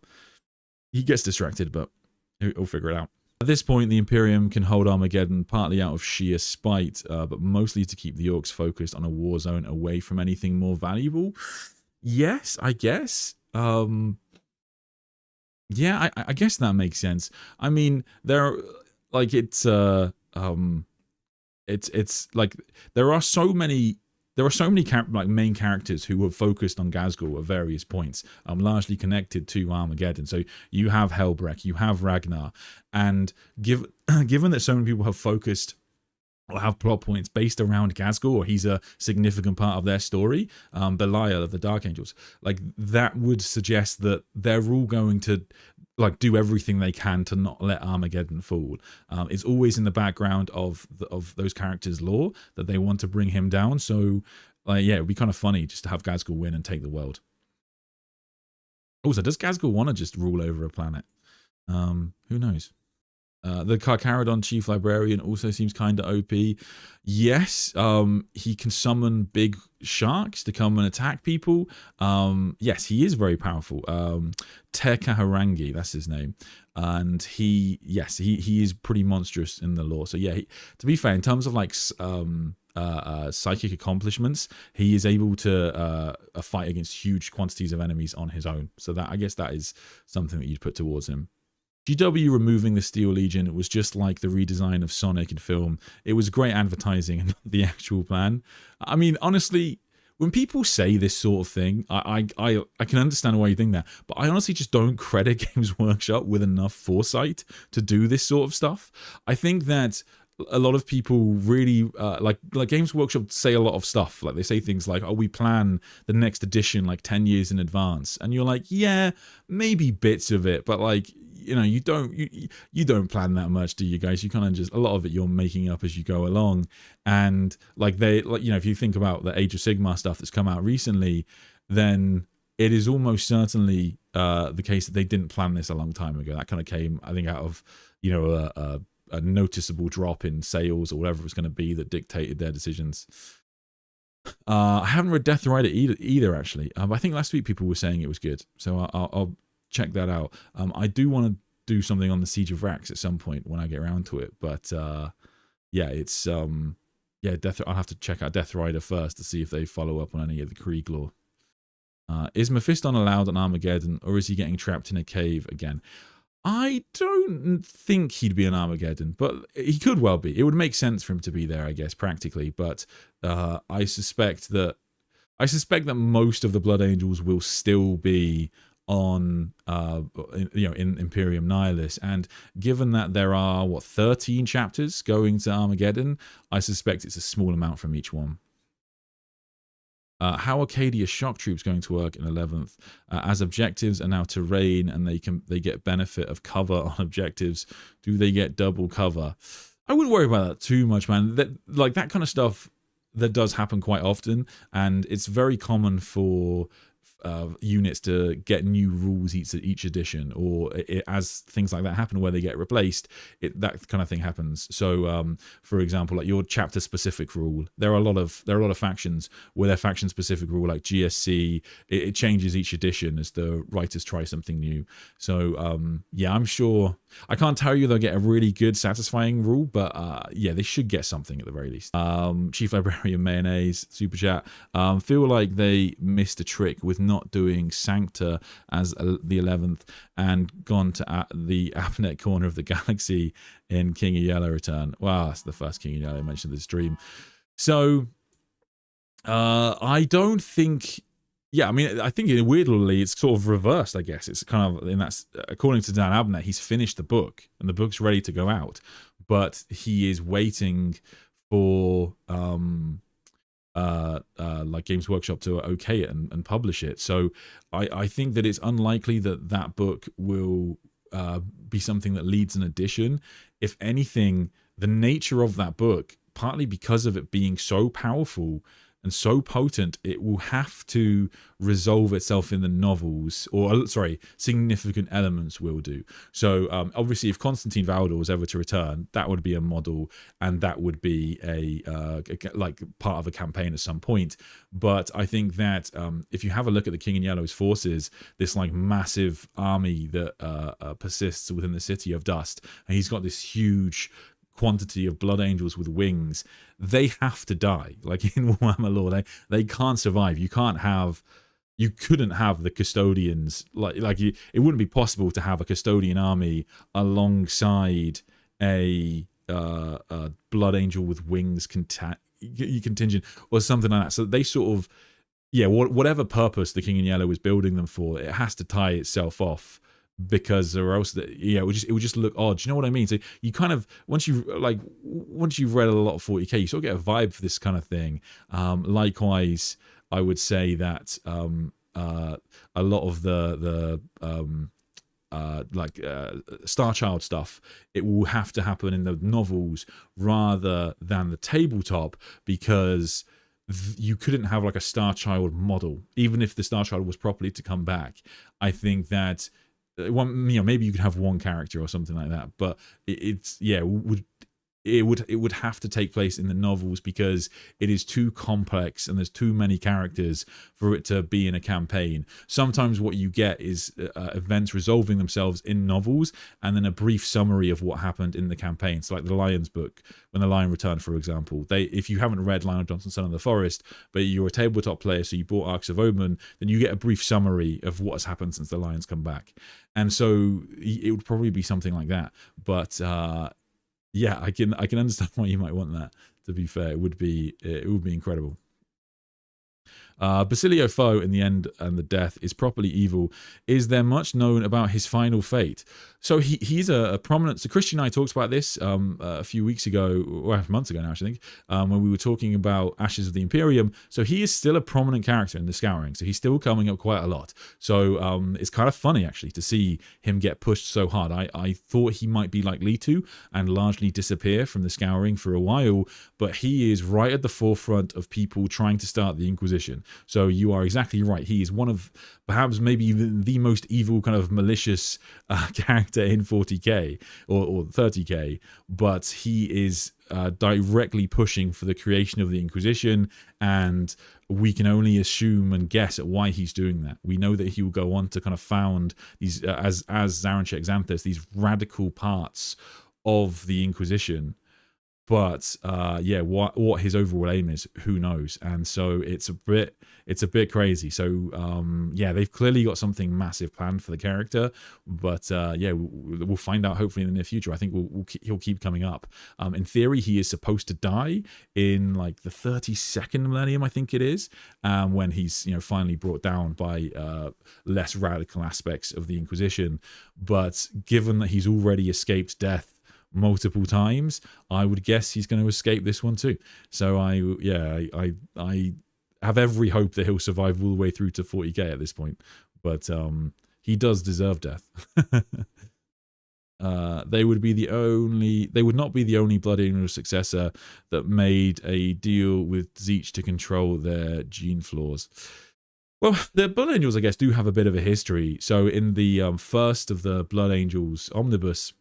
He gets distracted, but he'll figure it out. At this point, the Imperium can hold Armageddon partly out of sheer spite, but mostly to keep the Orcs focused on a war zone away from anything more valuable. Yes, I guess. Yeah, I guess that makes sense. I mean, like it's like there are so many like main characters who were focused on Ghazghkull at various points, largely connected to Armageddon. So you have Helbrecht, you have Ragnar, and given that so many people have focused or have plot points based around Ghazghkull, or he's a significant part of their story, Belial of the Dark Angels, like that would suggest that they're all going to like do everything they can to not let Armageddon fall. It's always in the background of those characters' lore that they want to bring him down. So, like, yeah, it would be kind of funny just to have Ghazghkull win and take the world. Also, does Ghazghkull want to just rule over a planet? Who knows? The Carcharodon Chief Librarian also seems kind of OP. Yes, he can summon big sharks to come and attack people. Yes, he is very powerful. Terkaharangi, that's his name. And he is pretty monstrous in the lore. So yeah, to be fair, in terms of like psychic accomplishments, he is able to fight against huge quantities of enemies on his own. So that, I guess that is something that you'd put towards him. GW removing the Steel Legion was just like the redesign of Sonic in film. It was great advertising and not the actual plan. I mean, honestly, when people say this sort of thing, I can understand why you think that, but I honestly just don't credit Games Workshop with enough foresight to do this sort of stuff. I think that a lot of people really like Games Workshop say a lot of stuff. Like they say things like, "Oh, we plan the next edition like 10 years in advance," and you're like, "Yeah, maybe bits of it, but like." You know, you don't plan that much, do you guys? You kind of just, a lot of it you're making up as you go along. And like you know, if you think about the Age of Sigmar stuff that's come out recently, then it is almost certainly the case that they didn't plan this a long time ago. That kind of came, I think, out of, you know, a noticeable drop in sales or whatever it was going to be that dictated their decisions. I haven't read Death Rider either actually. I think last week people were saying it was good, so I'll check that out. I do want to do something on the Siege of Rax at some point when I get around to it, but yeah, it's yeah, I'll have to check out Death Rider first to see if they follow up on any of the Krieg lore. Is Mephiston allowed on Armageddon, or is he getting trapped in a cave again? I don't think he'd be an Armageddon, but he could well be. It would make sense for him to be there, I guess, practically. But I suspect that most of the Blood Angels will still be on you know, in Imperium Nihilus, and given that there are 13 chapters going to Armageddon, I suspect it's a small amount from each one. How Arcadia shock troops going to work in 11th? As objectives are now terrain and they get benefit of cover on objectives, do they get double cover? I wouldn't worry about that too much, man. That kind of stuff, that does happen quite often, and it's very common for units to get new rules each edition, or as things like that happen where they get replaced, that kind of thing happens. So for example, like your chapter specific rule, there are a lot of factions where their faction specific rule, like GSC, it changes each edition as the writers try something new. So yeah, I'm sure, I can't tell you they'll get a really good satisfying rule, but yeah, they should get something at the very least. Chief Librarian Mayonnaise super chat, feel like they missed a trick with not doing Sancta as the 11th and gone to the Apnet corner of the galaxy in King of Yellow Return. Wow, that's the first King of Yellow I mentioned this stream. So I don't think, yeah, I mean, I think weirdly it's sort of reversed, I guess. It's kind of, in that, according to Dan Abnett, he's finished the book and the book's ready to go out, but he is waiting for like Games Workshop to okay it and publish it. So I think that it's unlikely that book will be something that leads an edition. If anything, the nature of that book, partly because of it being so powerful and so potent, it will have to resolve itself in the novels, or sorry, significant elements will do. So obviously, if Constantine Valdor was ever to return, that would be a model, and that would be a like part of a campaign at some point. But I think that if you have a look at the King in Yellow's forces, this like massive army that persists within the City of Dust, and he's got this huge quantity of blood angels with wings, they have to die. Like in Warhammer lore, they can't survive. You couldn't have the custodians, it wouldn't be possible to have a custodian army alongside a blood angel with wings contingent or something like that. So they sort of, yeah, whatever purpose the King in Yellow is building them for, it has to tie itself off, because or else it would just look odd. Do you know what I mean? So you kind of, once you've read a lot of 40k, you sort of get a vibe for this kind of thing. Likewise, I would say that a lot of the Starchild stuff, it will have to happen in the novels rather than the tabletop, because you couldn't have like a Starchild model, even if the Starchild was properly to come back. I think that maybe you could have one character or something like that, but it would have to take place in the novels, because it is too complex and there's too many characters for it to be in a campaign. Sometimes what you get is events resolving themselves in novels, and then a brief summary of what happened in the campaign. So like the Lion's book, when the Lion returned, for example, if you haven't read Lionel Johnson, Son of the Forest, but you're a tabletop player, so you bought Arcs of Omen, then you get a brief summary of what has happened since the Lion's come back. And so it would probably be something like that. But yeah, I can understand why you might want that. To be fair, it would be incredible. Basilio Foe in the end and the death is properly evil. Is there much known about his final fate? So he's a prominent. So Christian and I talked about this a few weeks ago, or months ago now, I think, when we were talking about Ashes of the Imperium. So he is still a prominent character in the Scouring. So he's still coming up quite a lot. So it's kind of funny actually to see him get pushed so hard. I thought he might be like Leto and largely disappear from the Scouring for a while, but he is right at the forefront of people trying to start the Inquisition. So you are exactly right. He is one of perhaps maybe the most evil kind of malicious character in 40k or 30k, but he is directly pushing for the creation of the Inquisition, and we can only assume and guess at why he's doing that. We know that he will go on to kind of found these, as Zaranchek Xanthus, these radical parts of the Inquisition. But yeah, what his overall aim is, who knows? And so it's a bit crazy. So yeah, they've clearly got something massive planned for the character. But yeah, we'll find out hopefully in the near future. I think he'll keep coming up. In theory, he is supposed to die in like the 32nd millennium, I think it is, when he's finally brought down by less radical aspects of the Inquisition. But given that he's already escaped death multiple times, I would guess he's going to escape this one too. So I have every hope that he'll survive all the way through to 40k at this point. But he does deserve death. They would not be the only Blood Angel successor that made a deal with Tzeentch to control their gene flaws. Well, the Blood Angels, I guess, do have a bit of a history. So in the first of the Blood Angels omnibus,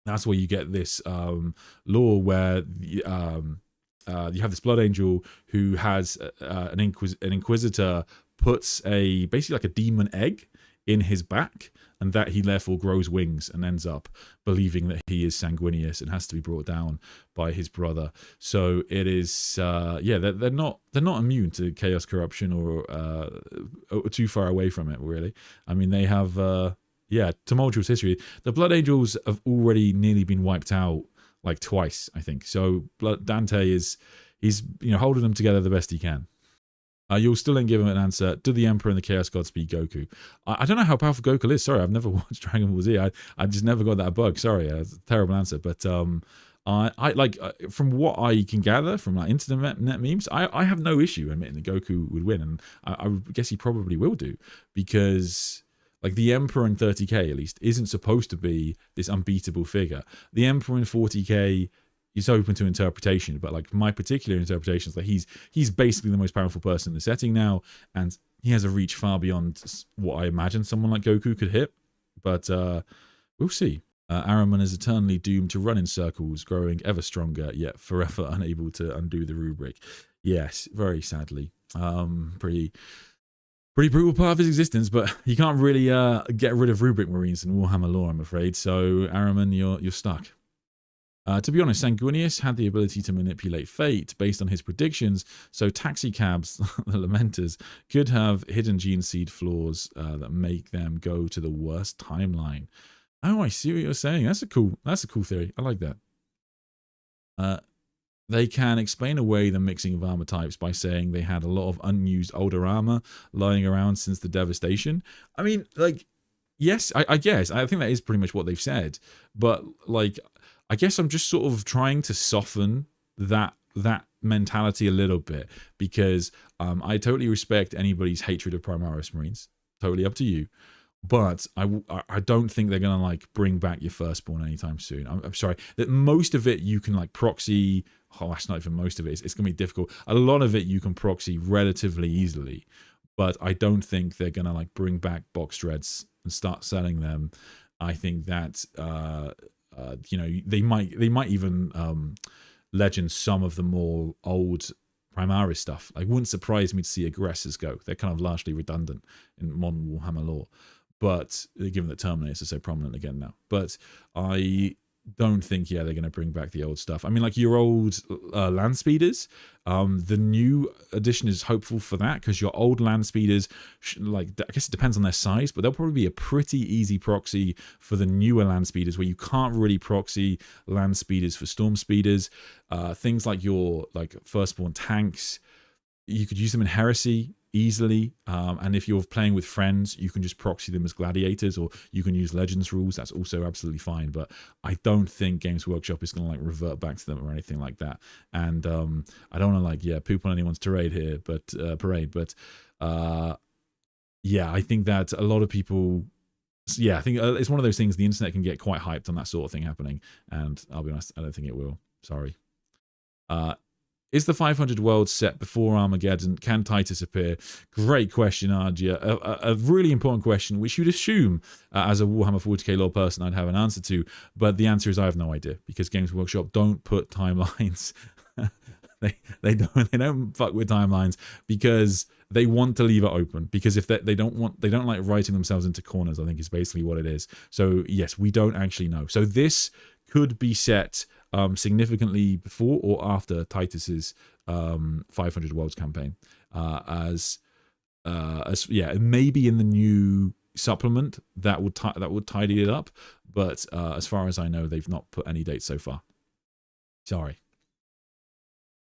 that's where you get this lore where you have this Blood Angel who has an Inquisitor puts basically like a demon egg in his back, and that he therefore grows wings and ends up believing that he is Sanguinius and has to be brought down by his brother. So it is, yeah, they're not immune to chaos, corruption, or too far away from it, really. I mean, they have. Yeah, tumultuous history. The Blood Angels have already nearly been wiped out like twice, I think. So Dante he's holding them together the best he can. You'll still then give him an answer. Do the Emperor and the Chaos Gods speak Goku? I don't know how powerful Goku is. Sorry, I've never watched Dragon Ball Z. I just never got that bug. Sorry, it's a terrible answer. But I like from what I can gather from like internet memes, I have no issue admitting that Goku would win, and I guess he probably will do, because like the Emperor in 30k at least isn't supposed to be this unbeatable figure. The Emperor in 40k, it's open to interpretation, but like my particular interpretation is that he's basically the most powerful person in the setting now, and he has a reach far beyond what I imagine someone like Goku could hit. But we'll see. Araman is eternally doomed to run in circles, growing ever stronger, yet forever unable to undo the rubric. Yes, very sadly. Pretty brutal part of his existence, but you can't really get rid of rubric marines in Warhammer lore, I'm afraid. So Araman, you're stuck. To be honest, Sanguinius had the ability to manipulate fate based on his predictions, so taxicabs, the Lamenters, could have hidden gene seed flaws that make them go to the worst timeline. Oh, I see what you're saying. That's a cool theory. I like that. They can explain away the mixing of armor types by saying they had a lot of unused older armor lying around since the devastation. I mean, like, yes, I guess. I think that is pretty much what they've said. But, like, I guess I'm just sort of trying to soften that mentality a little bit, because I totally respect anybody's hatred of Primaris Marines. Totally up to you. But I don't think they're going to like bring back your Firstborn anytime soon. I'm sorry. That most of it you can like proxy. Oh, that's not even most of it. It's going to be difficult. A lot of it you can proxy relatively easily. But I don't think they're going to like bring back box dreads and start selling them. I think that, you know, they might even legend some of the more old Primaris stuff. Like, wouldn't surprise me to see aggressors go. They're kind of largely redundant in modern Warhammer lore. But given that Terminators are so prominent again now, but I don't think they're going to bring back the old stuff. I mean, like your old land speeders, the new edition is hopeful for that, because your old land speeders, like, I guess it depends on their size, but they'll probably be a pretty easy proxy for the newer land speeders, where you can't really proxy land speeders for storm speeders. Things like your Firstborn tanks, you could use them in Heresy easily, and if you're playing with friends, you can just proxy them as gladiators, or you can use Legends rules. That's also absolutely fine. But I don't think Games Workshop is going to like revert back to them or anything like that. And I don't want to poop on anyone's parade here, but yeah, I think that a lot of people. Yeah, I think it's one of those things. The internet can get quite hyped on that sort of thing happening, and I'll be honest, I don't think it will. Sorry. Is the 500 world set before Armageddon? Can Titus appear? Great question, Argia. A really important question, which you'd assume, as a Warhammer 40k lore person, I'd have an answer to. But the answer is I have no idea, because Games Workshop don't put timelines. they don't fuck with timelines, because they want to leave it open. Because if they don't like writing themselves into corners, I think is basically what it is. So yes, we don't actually know. So this could be set significantly before or after Titus's 500 Worlds campaign, as maybe in the new supplement that would tidy it up, but as far as I know, they've not put any dates so far. Sorry.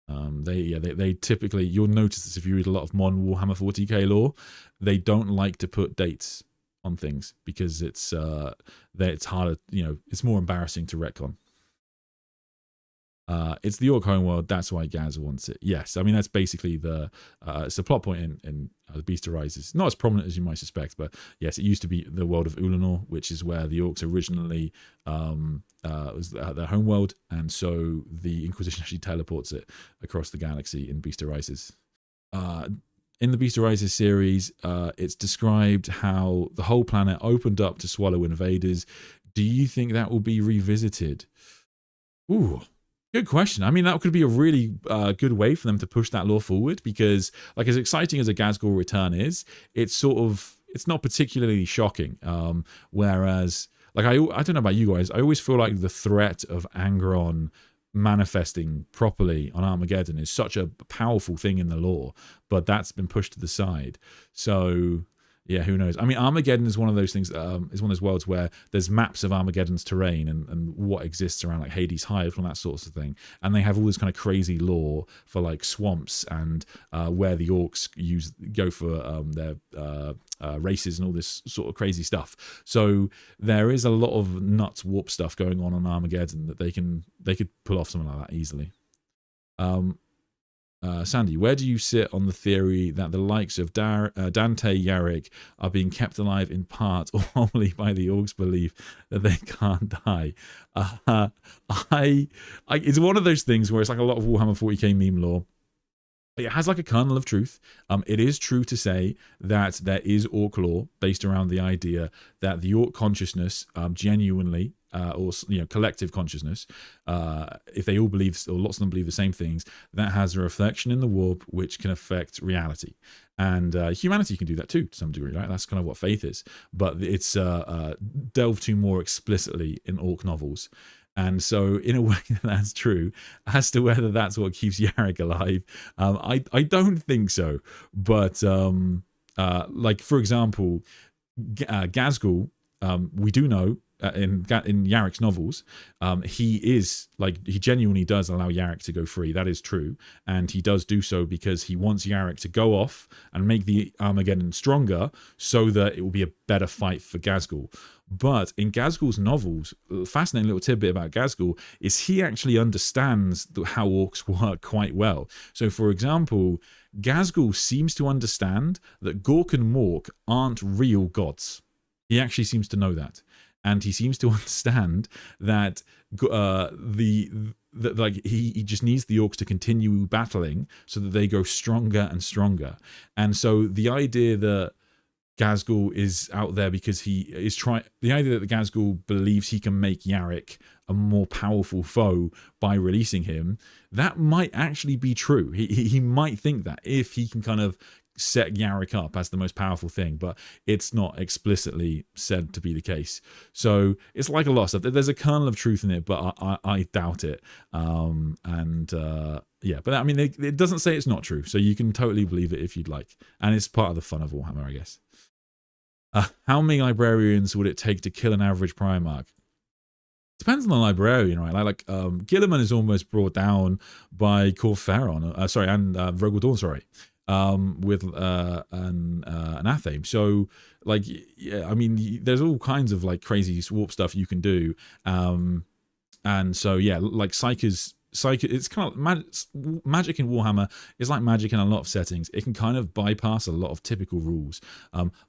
They typically, you'll notice this if you read a lot of modern Warhammer 40k lore, they don't like to put dates on things, because it's harder, it's more embarrassing to retcon. It's the Orc homeworld, that's why Gaz wants it. Yes, I mean, that's basically it's a plot point in The Beast Arises. Not as prominent as you might suspect, but yes, it used to be the world of Ulanor, which is where the Orcs originally was their homeworld, and so the Inquisition actually teleports it across the galaxy in Beast Arises. In the Beast Arises series, it's described how the whole planet opened up to swallow invaders. Do you think that will be revisited? Ooh. Good question. I mean, that could be a really good way for them to push that lore forward, because, like, as exciting as a Ghazghkull return is, it's not particularly shocking. Whereas, like, I don't know about you guys, I always feel like the threat of Angron manifesting properly on Armageddon is such a powerful thing in the lore, but that's been pushed to the side. So yeah, who knows? I mean, Armageddon is one of those things, is one of those worlds where there's maps of Armageddon's terrain and what exists around, like, Hades Hive and that sort of thing. And they have all this kind of crazy lore for, like, swamps and where the Orcs go for their races and all this sort of crazy stuff. So there is a lot of nuts warp stuff going on Armageddon that they could pull off something like that easily. Sandy, where do you sit on the theory that the likes of Dante Yarrick are being kept alive in part or wholly by the orcs' belief that they can't die? It's one of those things where it's like a lot of Warhammer 40k meme lore. It has like a kernel of truth. It is true to say that there is orc lore based around the idea that the orc consciousness genuinely, or collective consciousness, if they all believe, or lots of them believe the same things, that has a reflection in the warp which can affect reality. And humanity can do that too, to some degree, right? That's kind of what faith is. But it's delved to more explicitly in orc novels. And so, in a way, that's true. As to whether that's what keeps Yarrick alive, I don't think so. But, like, for example, Ghazghkull, we do know in Yarrick's novels, he genuinely does allow Yarrick to go free. That is true. And he does do so because he wants Yarrick to go off and make the Armageddon stronger so that it will be a better fight for Ghazghkull. But in Ghazghkull's novels, a fascinating little tidbit about Ghazghkull is he actually understands how orcs work quite well. So, for example, Ghazghkull seems to understand that Gork and Mork aren't real gods. He actually seems to know that. And he seems to understand that he just needs the orcs to continue battling so that they go stronger and stronger. And so the idea that Ghazghkull is out there because he is the idea that the Ghazghkull believes he can make Yarrick a more powerful foe by releasing him, that might actually be true. He might think that if he can kind of set Yarrick up as the most powerful thing, but it's not explicitly said to be the case. So it's like a lot of stuff. There's a kernel of truth in it, but I doubt it. Yeah, but I mean, it doesn't say it's not true, so you can totally believe it if you'd like, and it's part of the fun of Warhammer, I guess. How many librarians would it take to kill an average Primarch? Depends on the librarian, right? Like Guilliman is almost brought down by Corferon, and Rogel Dawn, with an Athame. So, like, yeah, I mean, there's all kinds of like crazy warp stuff you can do. And so, yeah, like psychers, it's kind of magic in Warhammer is like magic in a lot of settings. It can kind of bypass a lot of typical rules.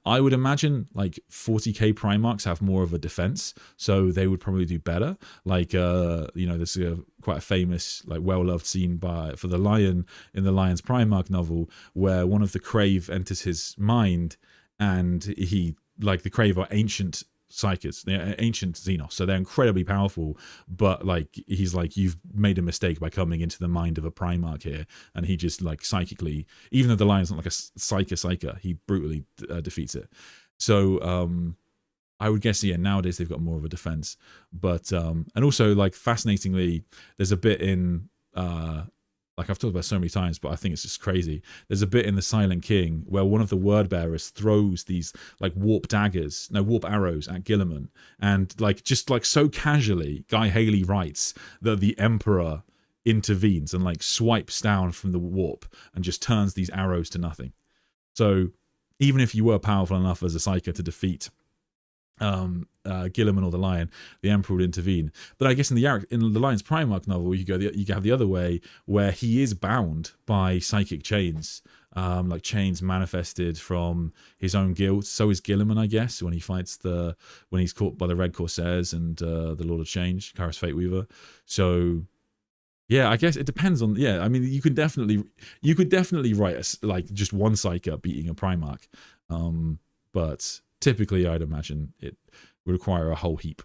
I would imagine like 40k Primarchs have more of a defense, so they would probably do better. Like there's quite a famous, like, well-loved scene for the Lion in the Lion's Primarch novel where one of the Crave enters his mind, and the Crave are ancient psychers, they're ancient Xenos, so they're incredibly powerful, but like he's like, you've made a mistake by coming into the mind of a Primarch here, and he just like psychically, even though the Lion's not like a psyker, he brutally defeats it. So I would guess, yeah, nowadays they've got more of a defense, but and also, like, fascinatingly, there's a bit in like I've talked about so many times, but I think it's just crazy. There's a bit in The Silent King where one of the word bearers throws these like warp arrows at Guilliman, and like just like so casually, Guy Haley writes that the Emperor intervenes and like swipes down from the warp and just turns these arrows to nothing. So even if you were powerful enough as a psyker to defeat Guilliman or the Lion, the Emperor would intervene. But I guess in the Lion's Primarch novel, you have the other way, where he is bound by psychic chains, like chains manifested from his own guild. So is Guilliman, I guess, when he's caught by the Red Corsairs and the Lord of Change, Karis Fateweaver. So yeah, I guess it depends on. Yeah, I mean, you could definitely write like just one psyker beating a Primarch, but typically, I'd imagine it would require a whole heap.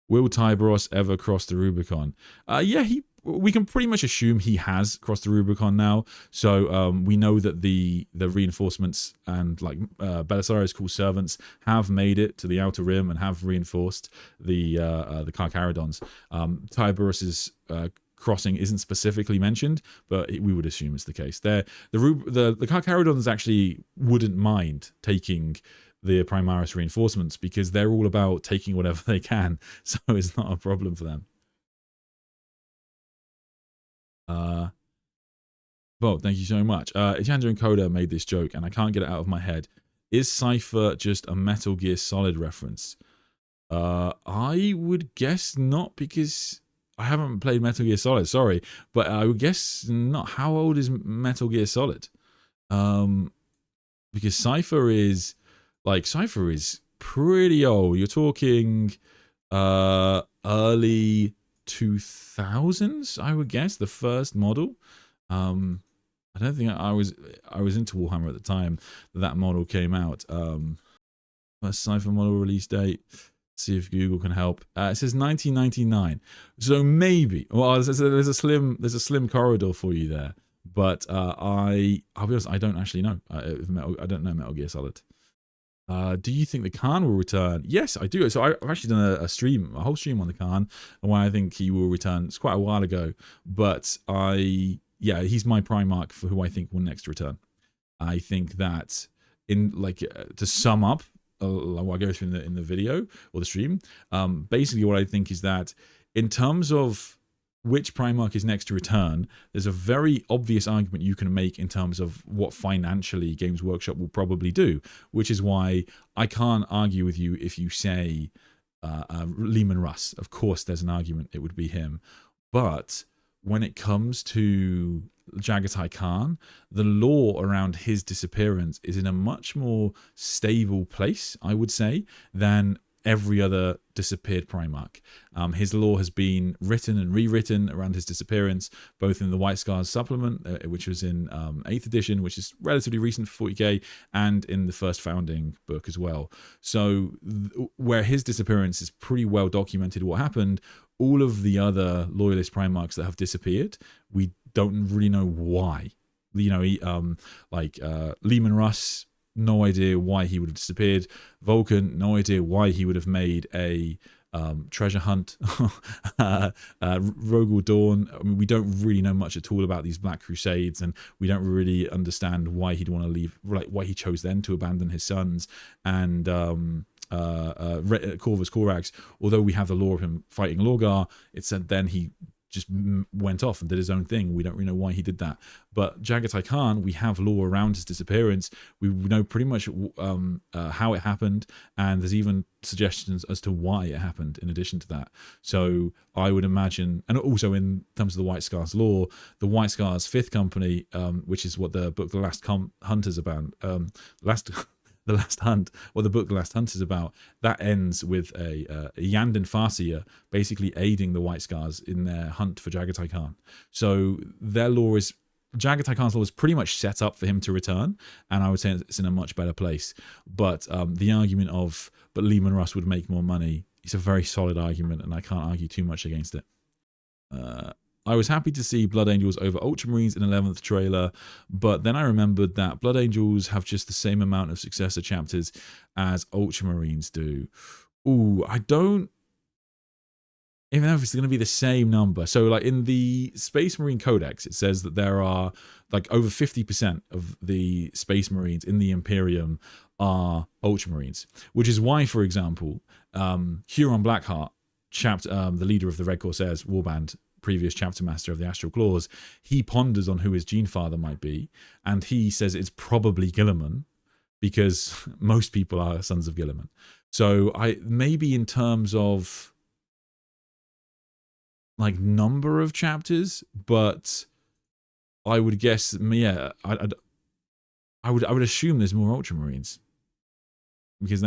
Will Tyberos ever cross the Rubicon? Yeah, we can pretty much assume he has crossed the Rubicon now. So we know that the reinforcements and like Belisarius' cool servants have made it to the Outer Rim and have reinforced the Carcharodons. Tyberos's crossing isn't specifically mentioned, but we would assume it's the case. The Carcharodons actually wouldn't mind taking the Primaris reinforcements because they're all about taking whatever they can, so it's not a problem for them. Well, thank you so much. Ijanda and Coda made this joke, and I can't get it out of my head. Is Cypher just a Metal Gear Solid reference? I would guess not, because I haven't played Metal Gear Solid, sorry, but I would guess not. How old is Metal Gear Solid? Because Cypher is pretty old. You're talking early 2000s, I would guess, the first model. I don't think I was into Warhammer at the time that model came out. First Cypher model release date. See if Google can help. It says 1999. So maybe. Well, there's a slim corridor for you there. But I'll be honest, I don't actually know. I don't know Metal Gear Solid. Do you think the Khan will return? Yes, I do. So I've actually done a whole stream on the Khan, and when I think he will return. It's quite a while ago, but he's my Primarch for who I think will next return. I think that to sum up what I go through in the video or the stream, basically what I think is that in terms of which Primarch is next to return, there's a very obvious argument you can make in terms of what financially Games Workshop will probably do, which is why I can't argue with you if you say Leman Russ. Of course, there's an argument it would be him. But when it comes to Jagatai Khan, the lore around his disappearance is in a much more stable place, I would say, than every other disappeared Primarch. His lore has been written and rewritten around his disappearance, both in the White Scars supplement, which was in 8th edition, which is relatively recent for 40k, and in the first founding book as well. So where his disappearance is pretty well documented what happened, all of the other loyalist Primarchs that have disappeared, we don't really know why. Leman Russ, no idea why he would have disappeared. Vulcan, no idea why he would have made a treasure hunt. Rogel Dawn, I mean, we don't really know much at all about these Black Crusades, and we don't really understand why he'd want to leave, why he chose then to abandon his sons. And Corvus Corax, although we have the lore of him fighting Lorgar, it said then he just went off and did his own thing. We don't really know why he did that. But Jagatai Khan, we have lore around his disappearance. We know pretty much how it happened, and there's even suggestions as to why it happened in addition to that. So I would imagine, and also in terms of the White Scars lore, the White Scars 5th Company, which is what the book The Last Hunt is about, The Last Hunt, or the book The Last Hunt is about, that ends with a Yandin Farseer basically aiding the White Scars in their hunt for Jagatai Khan. So their lore is, Jagatai Khan's lore is pretty much set up for him to return, and I would say it's in a much better place. But the argument of, but Leman Russ would make more money, it's a very solid argument, and I can't argue too much against it. I was happy to see Blood Angels over Ultramarines in 11th trailer, but then I remembered that Blood Angels have just the same amount of successor chapters as Ultramarines do. Ooh, I don't even know if it's going to be the same number. So like in the Space Marine Codex, it says that there are like over 50% of the Space Marines in the Imperium are Ultramarines, which is why, for example, Huron Blackheart, the leader of the Red Corsairs Warband, previous chapter master of the Astral Claws, he ponders on who his gene father might be, and he says it's probably Guilliman, because most people are sons of Guilliman. So maybe in terms of like number of chapters, but I would guess, yeah, I would assume there's more Ultramarines, because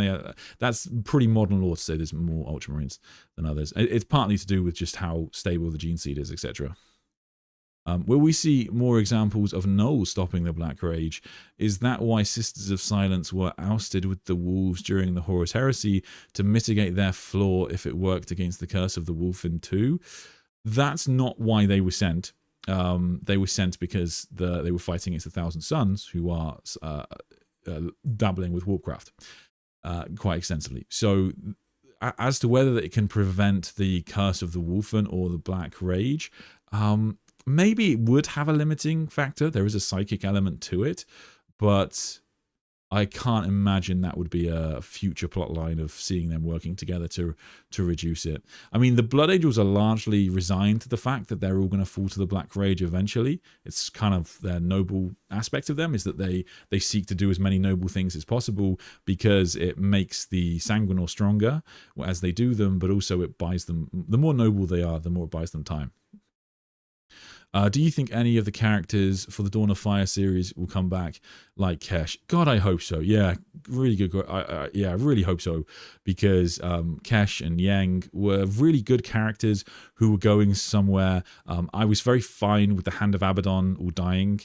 that's pretty modern lore to say there's more Ultramarines than others. It's partly to do with just how stable the gene seed is, etc. Will we see more examples of Null stopping the Black Rage? Is that why Sisters of Silence were ousted with the Wolves during the Horus Heresy, to mitigate their flaw if it worked against the Curse of the Wolf in 2? That's not why they were sent. They were sent because they were fighting against the Thousand Sons, who are dabbling with warcraft quite extensively. So as to whether it can prevent the Curse of the Wolfen or the Black Rage, maybe it would have a limiting factor. There is a psychic element to it, but I can't imagine that would be a future plot line of seeing them working together to reduce it. I mean, the Blood Angels are largely resigned to the fact that they're all going to fall to the Black Rage eventually. It's kind of their noble aspect of them, is that they seek to do as many noble things as possible because it makes the Sanguinor stronger as they do them, but also it buys them, the more noble they are, the more it buys them time. Do you think any of the characters for the Dawn of Fire series will come back, like Kesh? God, I hope so. Yeah, really good. Yeah, I really hope so, because Kesh and Yang were really good characters who were going somewhere. I was very fine with the Hand of Abaddon all dying.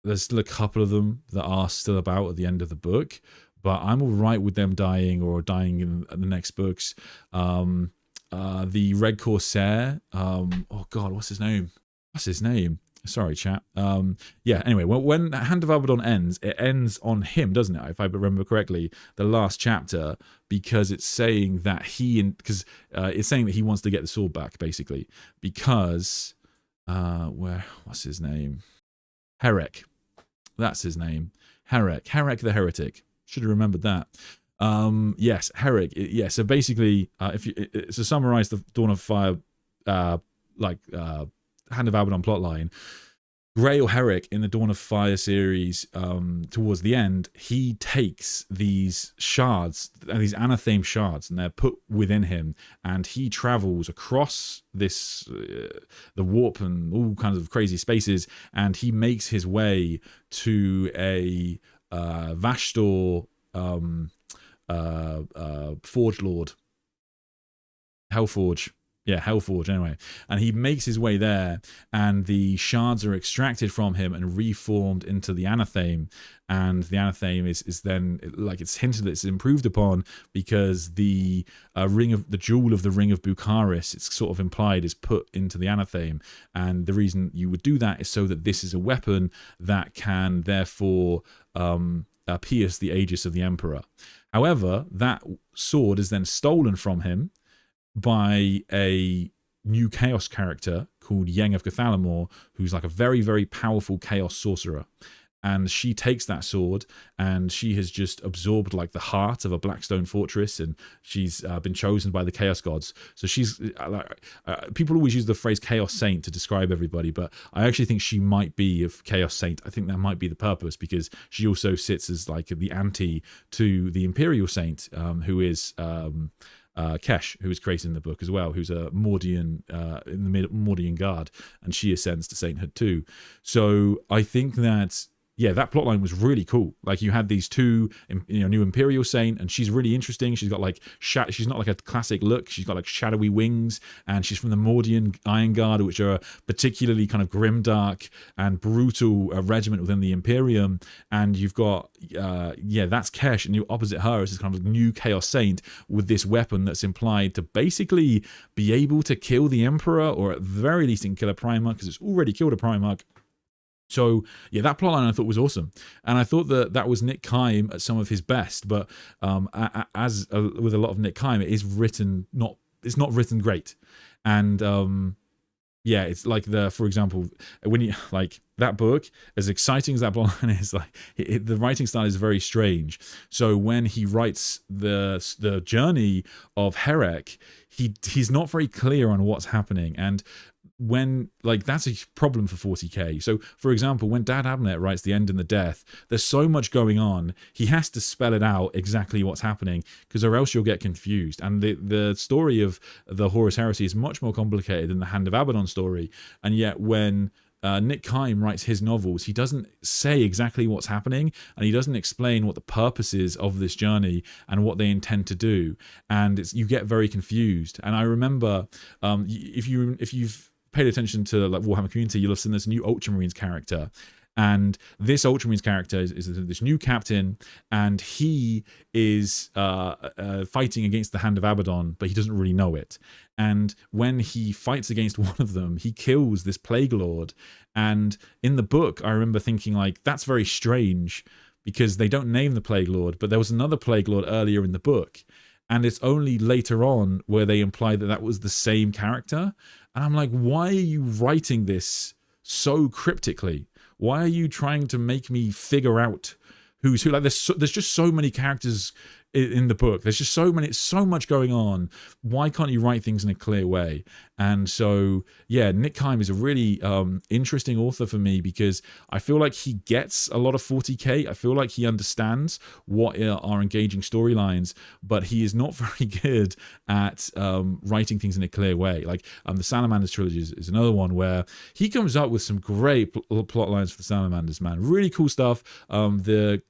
There's still a couple of them that are still about at the end of the book, but I'm all right with them dying or dying in the next books. The Red Corsair, oh god, what's his name? Sorry, chat. Yeah, anyway, when Hand of Abaddon ends, it ends on him, doesn't it? If I remember correctly, the last chapter, because it's saying that it's saying that he wants to get the sword back, basically, because what's his name? Herek. That's his name. Herek the Heretic. Should have remembered that. Yes, Herek. Yeah, so basically, to summarize the Dawn of Fire, Hand of Abaddon plotline, Grey or Herek in the Dawn of Fire series, towards the end, he takes these shards, these anathema shards, and they're put within him, and he travels across this, the warp and all kinds of crazy spaces, and he makes his way to a Vashtor Forge Lord, Hellforge. Yeah, Hellforge, anyway. And he makes his way there, and the shards are extracted from him and reformed into the anathema. And the anathema is then, like, it's hinted that it's improved upon because the jewel of the Ring of Bucharis, it's sort of implied, is put into the anathema. And the reason you would do that is so that this is a weapon that can therefore pierce the Aegis of the Emperor. However, that sword is then stolen from him by a new Chaos character called Yang of Cathalamor, who's like a very, very powerful Chaos sorcerer. And she takes that sword, and she has just absorbed like the heart of a Blackstone fortress, and she's been chosen by the Chaos gods. So she's people always use the phrase Chaos Saint to describe everybody, but I actually think she might be a Chaos Saint. I think that might be the purpose, because she also sits as like the anti to the Imperial Saint, who is Kesh, who was created in the book as well, who's a Mordian in the Mordian Guard, and she ascends to sainthood too. So I think that, yeah, that plotline was really cool. Like, you had these two, new Imperial Saint, and she's really interesting. She's got like she's not like a classic look. She's got like shadowy wings, and she's from the Mordian Iron Guard, which are a particularly kind of grimdark and brutal regiment within the Imperium. And you've got that's Kesh, and you opposite her is this kind of new Chaos Saint with this weapon that's implied to basically be able to kill the Emperor, or at the very least can kill a Primarch, because it's already killed a Primarch. So, yeah, that plotline I thought was awesome. And I thought that was Nick Kime at some of his best. But as with a lot of Nick Kime, it's not written great. And yeah, it's like for example, when you like that book, as exciting as that plotline is, like the writing style is very strange. So when he writes the journey of Herek, he's not very clear on what's happening. And when, like, that's a problem for 40k. So, for example, when Dad Abnett writes The End and the Death, there's so much going on, he has to spell it out exactly what's happening, because or else you'll get confused. And the story of the Horus Heresy is much more complicated than the Hand of Abaddon story. And yet when Nick Kime writes his novels, he doesn't say exactly what's happening, and he doesn't explain what the purpose is of this journey and what they intend to do. And you get very confused. And I remember, if you've paid attention to like Warhammer community, you'll have seen this new Ultramarines character, and this Ultramarines character is this new captain, and he is fighting against the Hand of Abaddon, but he doesn't really know it. And when he fights against one of them, he kills this Plague Lord. And in the book, I remember thinking, like, that's very strange, because they don't name the Plague Lord, but there was another Plague Lord earlier in the book. And it's only later on where they imply that was the same character. And I'm like, why are you writing this so cryptically? Why are you trying to make me figure out who's who. Like there's just so many characters in the book. There's just so much going on. Why can't you write things in a clear way? And so yeah, Nick Kime is a really interesting author for me, because I feel like he gets a lot of 40k. I feel like he understands what are engaging storylines, but he is not very good at writing things in a clear way. Like the Salamanders trilogy is another one where he comes up with some great plot lines for the Salamanders, man. Really cool stuff. The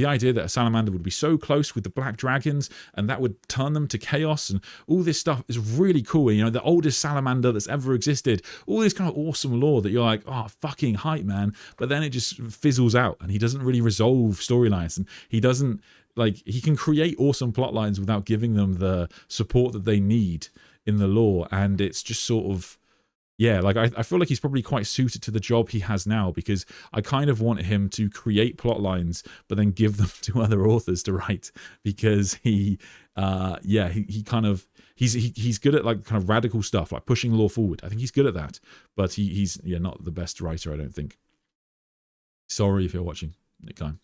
idea that a salamander would be so close with the black dragons and that would turn them to chaos, and all this stuff is really cool. You know, the oldest salamander that's ever existed, all this kind of awesome lore that you're like, oh, fucking hype, man. But then it just fizzles out, and he doesn't really resolve storylines, and he doesn't, like, he can create awesome plot lines without giving them the support that they need in the lore. And it's just sort of, yeah, like I feel like he's probably quite suited to the job he has now, because I kind of want him to create plot lines but then give them to other authors to write, because he kind of he's good at like kind of radical stuff, like pushing lore forward. I think he's good at that, but he's not the best writer, I don't think. Sorry if you're watching, Nick Kime.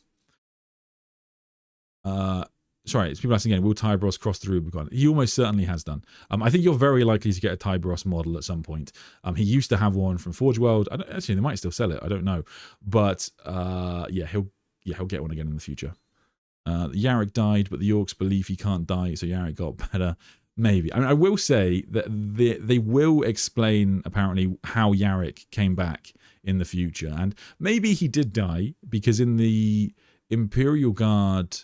Sorry, it's people asking again, will Tybros cross the Rubicon? He almost certainly has done. I think you're very likely to get a Tybros model at some point. He used to have one from Forge World. Actually, they might still sell it. I don't know. But yeah, he'll get one again in the future. Yarrick died, but the Orcs believe he can't die, so Yarrick got better. Maybe. I mean, I will say that they will explain, apparently, how Yarrick came back in the future. And maybe he did die, because in the Imperial Guard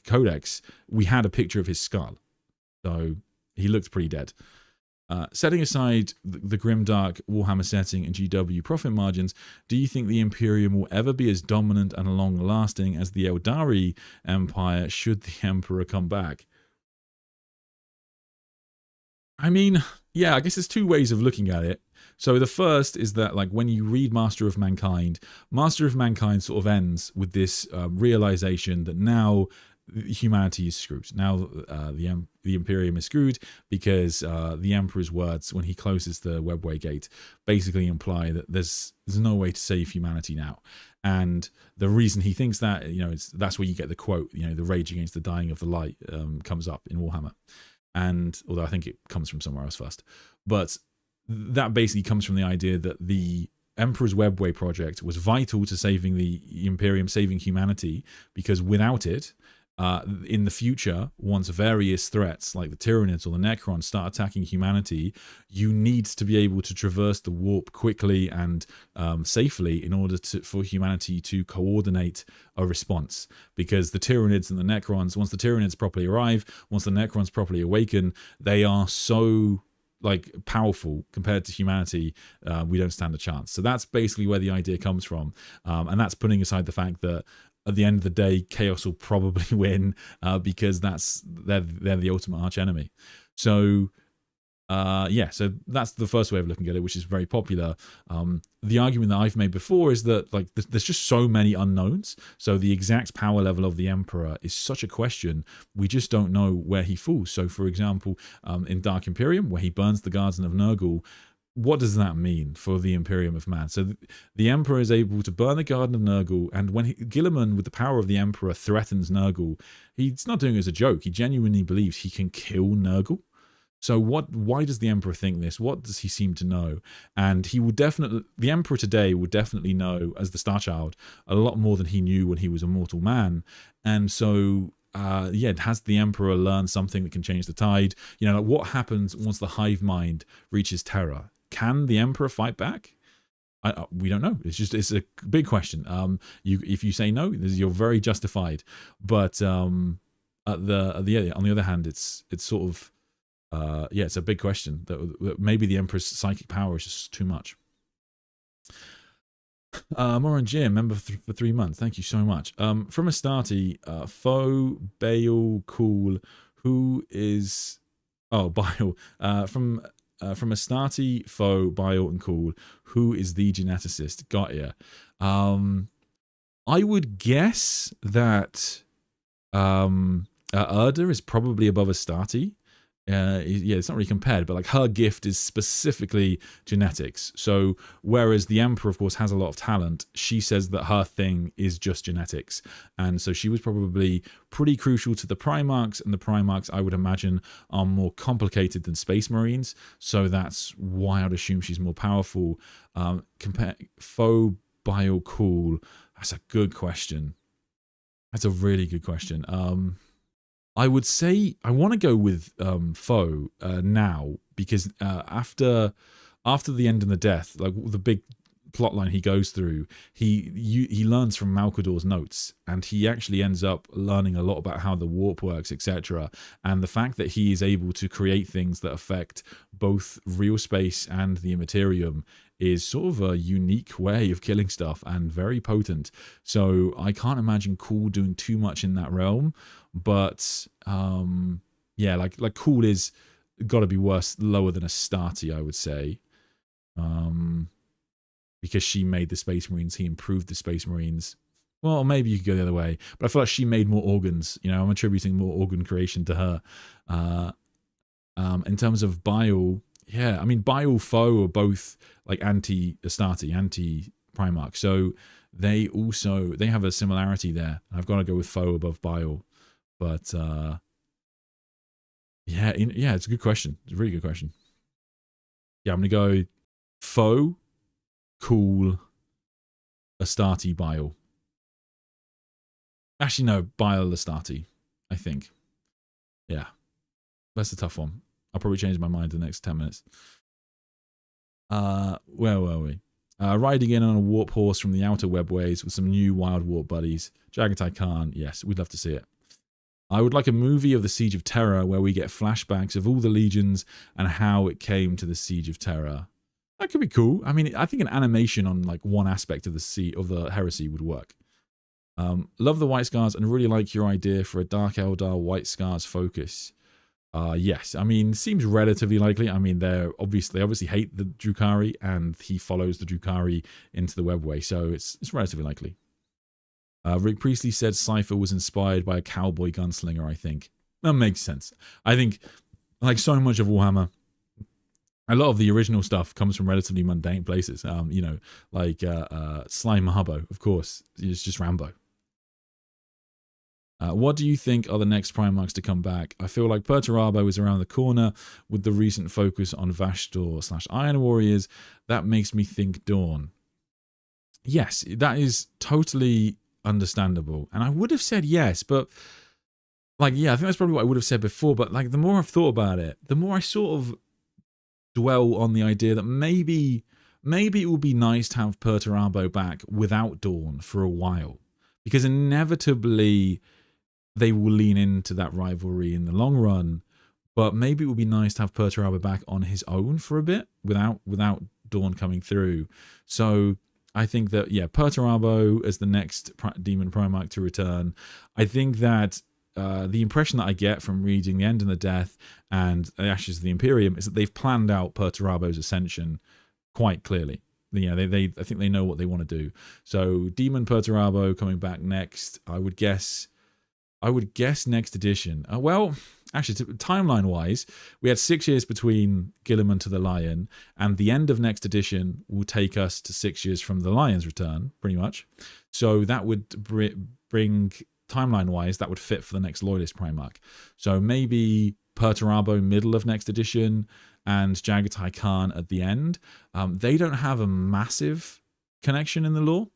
codex, we had a picture of his skull, so he looked pretty dead. Setting aside the grimdark Warhammer setting and GW profit margins, do you think the Imperium will ever be as dominant and long-lasting as the Eldari Empire should the Emperor come back? I mean, yeah, I guess there's two ways of looking at it. So the first is that, like, when you read Master of Mankind sort of ends with this realization that now humanity is screwed. Now the Imperium is screwed, because the Emperor's words when he closes the Webway Gate basically imply that there's no way to save humanity now. And the reason he thinks that, that's where you get the quote, the rage against the dying of the light comes up in Warhammer. And although I think it comes from somewhere else first, but that basically comes from the idea that the Emperor's Webway project was vital to saving the Imperium, saving humanity, because without it, in the future, once various threats like the Tyranids or the Necrons start attacking humanity, you need to be able to traverse the warp quickly and safely in order for humanity to coordinate a response. Because the Tyranids and the Necrons, once the Tyranids properly arrive, once the Necrons properly awaken, they are so powerful compared to humanity, we don't stand a chance. So that's basically where the idea comes from, and that's putting aside the fact that at the end of the day, Chaos will probably win, because they're the ultimate arch enemy. So yeah, so that's the first way of looking at it, which is very popular. The argument that I've made before is that there's just so many unknowns. So the exact power level of the Emperor is such a question. We just don't know where he falls. So for example, in Dark Imperium, where he burns the Guardian of Nurgle, what does that mean for the Imperium of Man? So the Emperor is able to burn the Garden of Nurgle, and when Guilliman, with the power of the Emperor, threatens Nurgle, he's not doing it as a joke. He genuinely believes he can kill Nurgle. So why does the Emperor think this? What does he seem to know? And he will definitely, the Emperor today would definitely know, as the Star Child, a lot more than he knew when he was a mortal man. And so yeah, has the Emperor learned something that can change the tide? What happens once the hive mind reaches Terra? Can the Emperor fight back? We don't know. It's a big question. If you say no, you're very justified. But on the other hand, it's sort of yeah, it's a big question that maybe the Emperor's psychic power is just too much. Moran Jim, member for 3 months. Thank you so much. From Astarte, Foe Bale Cool, who is Bile. From Astarte, Foe, Bile, and Cool, who is the geneticist? Got ya. I would guess that Urda is probably above Astarte. yeah, it's not really compared, but like her gift is specifically genetics. So whereas the Emperor, of course, has a lot of talent, she says that her thing is just genetics. And so she was probably pretty crucial to the Primarchs, and the Primarchs, I would imagine, are more complicated than Space Marines. So that's why I'd assume she's more powerful. Compare Foe, Bio, Cool. That's a good question. That's a really good question. I would say I want to go with Foe now, because after the end and the death, like the big plot line he goes through, he learns from Malcador's notes, and he actually ends up learning a lot about how the warp works, etc. And the fact that he is able to create things that affect both real space and the Immaterium is sort of a unique way of killing stuff and very potent. So I can't imagine Cool doing too much in that realm. But yeah, like Cool is got to be lower than Astarte, I would say, because she made the Space Marines, he improved the Space Marines. Well, maybe you could go the other way, but I feel like she made more organs. You know, I'm attributing more organ creation to her. In terms of Bile, yeah, I mean, Bile, Foe are both like anti-Astarte, anti-Primarch, so they have a similarity there. I've got to go with Foe above Bile. But yeah, it's a good question. It's a really good question. Yeah, I'm gonna go Foe, Cool, Astarte, Bile. Actually, no, Bile, Astarte, I think. Yeah, that's a tough one. I'll probably change my mind in the next 10 minutes. Where were we? Riding in on a warp horse from the outer webways with some new wild warp buddies. Jagatai Khan, yes, we'd love to see it. I would like a movie of the Siege of Terra where we get flashbacks of all the legions and how it came to the Siege of Terra. That could be cool. I mean, I think an animation on like one aspect of the heresy would work. Love the White Scars and really like your idea for a Dark Eldar White Scars focus. Yes, I mean, seems relatively likely. I mean, they obviously hate the Drukhari, and he follows the Drukhari into the webway, so it's relatively likely. Rick Priestley said Cypher was inspired by a cowboy gunslinger, I think. That makes sense. I think, like so much of Warhammer, a lot of the original stuff comes from relatively mundane places. You know, like Sly Marbo, of course. It's just Rambo. What do you think are the next Primarchs to come back? I feel like Perturabo is around the corner with the recent focus on Vashtor / Iron Warriors. That makes me think Dawn. Yes, that is totally understandable. And I would have said yes, but like, yeah, I think that's probably what I would have said before. But like, the more I've thought about it, the more I sort of dwell on the idea that maybe it would be nice to have Perturabo back without Dawn for a while, because inevitably they will lean into that rivalry in the long run. But maybe it would be nice to have Perturabo back on his own for a bit without Dawn coming through. So I think that, yeah, Perturabo as the next Demon Primarch to return. I think that the impression that I get from reading The End and the Death and The Ashes of the Imperium is that they've planned out Perturabo's ascension quite clearly. Yeah, I think they know what they want to do. So Demon Perturabo coming back next. I would guess next edition. Well, actually, timeline-wise, we had 6 years between Guilliman to the Lion, and the end of next edition will take us to 6 years from the Lion's return, pretty much. So that would bring, timeline-wise, that would fit for the next Loyalist Primarch. So maybe Perturabo middle of next edition, and Jagatai Khan at the end. They don't have a massive connection in the lore,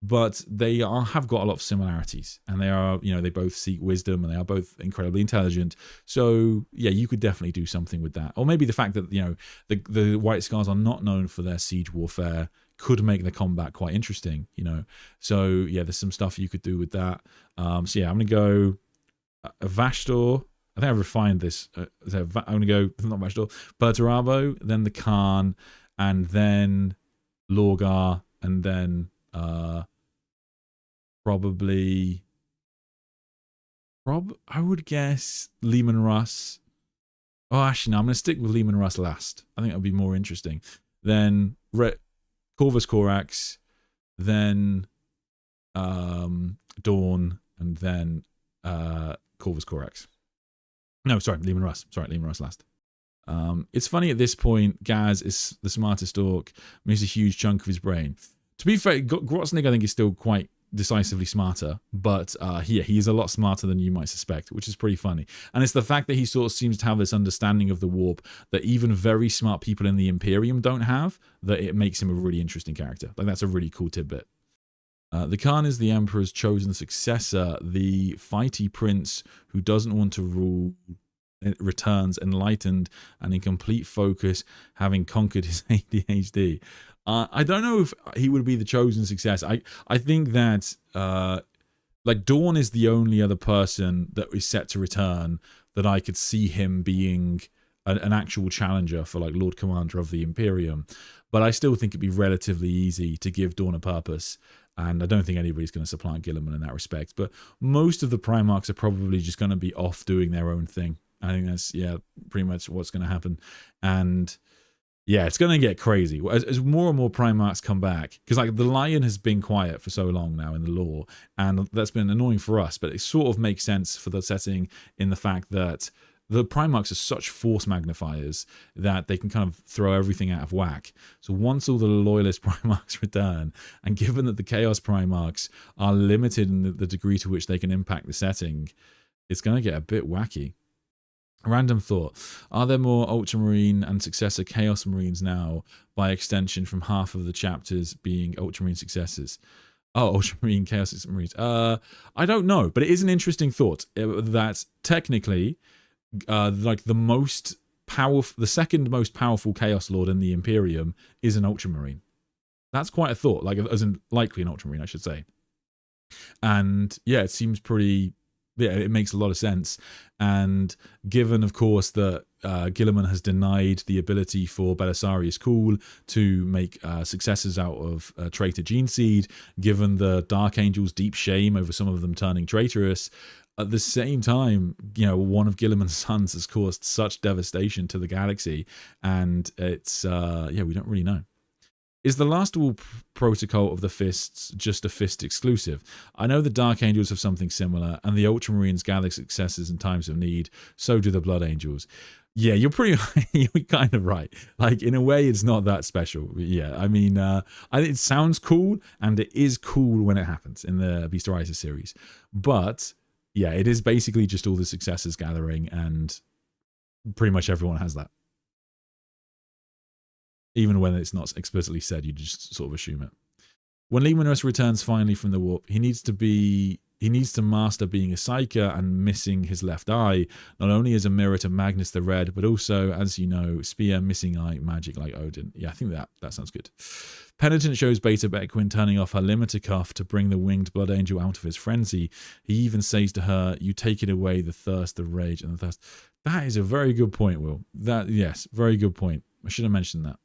but they have got a lot of similarities, and they are, you know, they both seek wisdom, and they are both incredibly intelligent. So yeah, you could definitely do something with that. Or maybe the fact that, you know, the White Scars are not known for their siege warfare could make the combat quite interesting, you know. So yeah, there's some stuff you could do with that. So yeah, I'm gonna go Vashtor. I think I've refined this. I'm gonna go not Vashtor, Perturabo, then the Khan, and then Lorgar, and then I would guess Leman Russ. Oh, actually, no, I'm going to stick with Leman Russ last. I think that would be more interesting. Then Corvus Corax, then Dawn, and then Corvus Corax. No, sorry, Lehman Russ. Sorry, Lehman Russ last. It's funny at this point, Gaz is the smartest orc, makes a huge chunk of his brain. To be fair, Grotznig I think is still quite decisively smarter, but he is a lot smarter than you might suspect, which is pretty funny. And it's the fact that he sort of seems to have this understanding of the warp that even very smart people in the Imperium don't have, that it makes him a really interesting character. Like, that's a really cool tidbit. The Khan is the Emperor's chosen successor, the fighty prince who doesn't want to rule. It returns enlightened and in complete focus, having conquered his ADHD. I don't know if he would be the chosen successor. I think that like Dawn is the only other person that is set to return that I could see him being an actual challenger for like Lord Commander of the Imperium. But I still think it'd be relatively easy to give Dawn a purpose. And I don't think anybody's going to supplant Guilliman in that respect. But most of the Primarchs are probably just going to be off doing their own thing. I think that's, yeah, pretty much what's going to happen. And yeah, it's going to get crazy. As more and more Primarchs come back, because like the Lion has been quiet for so long now in the lore, and that's been annoying for us, but it sort of makes sense for the setting in the fact that the Primarchs are such force magnifiers that they can kind of throw everything out of whack. So once all the Loyalist Primarchs return, and given that the Chaos Primarchs are limited in the degree to which they can impact the setting, it's going to get a bit wacky. Random thought. Are there more Ultramarine and Successor Chaos Marines now, by extension from half of the chapters being Ultramarine Successors? Oh, Ultramarine Chaos Marines. I don't know, but it is an interesting thought that technically, like the second most powerful Chaos Lord in the Imperium is an Ultramarine. That's quite a thought, like as in likely an Ultramarine, I should say. And yeah, it seems pretty... Yeah, it makes a lot of sense. And given, of course, that Guilliman has denied the ability for Belisarius Cawl to make successors out of traitor Gene Seed, given the Dark Angel's deep shame over some of them turning traitorous, at the same time, you know, one of Guilliman's sons has caused such devastation to the galaxy, and it's, yeah, we don't really know. Is the Last Duel protocol of the Fists just a Fist exclusive? I know the Dark Angels have something similar, and the Ultramarines gather successes in times of need. So do the Blood Angels. Yeah, you're kind of right. Like, in a way, it's not that special. Yeah, I mean, it sounds cool, and it is cool when it happens in the Beast Riser series. But, yeah, it is basically just all the successes gathering, and pretty much everyone has that. Even when it's not explicitly said, you just sort of assume it. When Lemanus returns finally from the warp, he needs to master being a psyker and missing his left eye, not only as a mirror to Magnus the Red, but also, as you know, spear, missing eye, magic like Odin. Yeah, I think that sounds good. Penitent shows Beta Bequin turning off her limiter cuff to bring the winged Blood Angel out of his frenzy. He even says to her, "You take it away, the thirst, the rage, and the thirst." That is a very good point, Will. Yes, very good point. I should have mentioned that.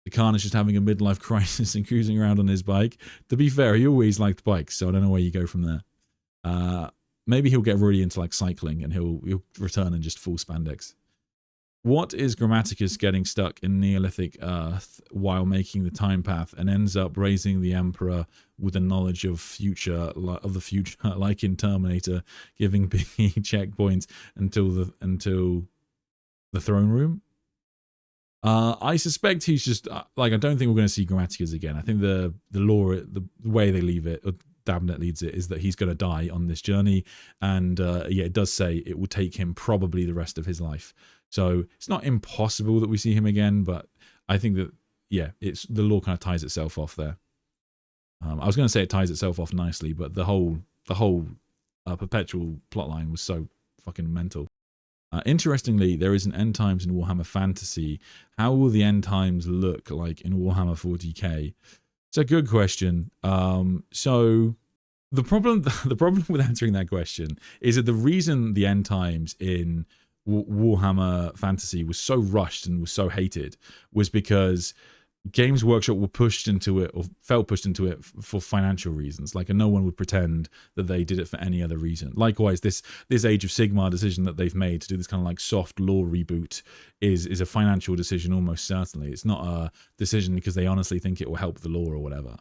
The Khan is just having a midlife crisis and cruising around on his bike. To be fair, he always liked bikes, so I don't know where you go from there. Maybe he'll get really into like cycling and he'll return in just full spandex. What is Grammaticus getting stuck in Neolithic Earth while making the time path and ends up raising the Emperor with a knowledge of the future, like in Terminator, giving Biggie checkpoints until the throne room? I suspect he's just like, I don't think we're going to see Grammaticus again. I think the lore, the way they leave it, or Dabnet leads it, is that he's going to die on this journey, and yeah, it does say it will take him probably the rest of his life. So it's not impossible that we see him again, but I think that, yeah, the lore kind of ties itself off there. I was going to say it ties itself off nicely, but the whole perpetual plotline was so fucking mental. Interestingly, there is an end times in Warhammer Fantasy. How will the end times look like in Warhammer 40k? It's a good question. So the problem with answering that question is that the reason the end times in Warhammer Fantasy was so rushed and was so hated was because Games Workshop were pushed into it, or felt pushed into it, for financial reasons. Like, and no one would pretend that they did it for any other reason. Likewise, this Age of Sigmar decision that they've made to do this kind of like soft lore reboot is a financial decision almost certainly. It's not a decision because they honestly think it will help the lore or whatever.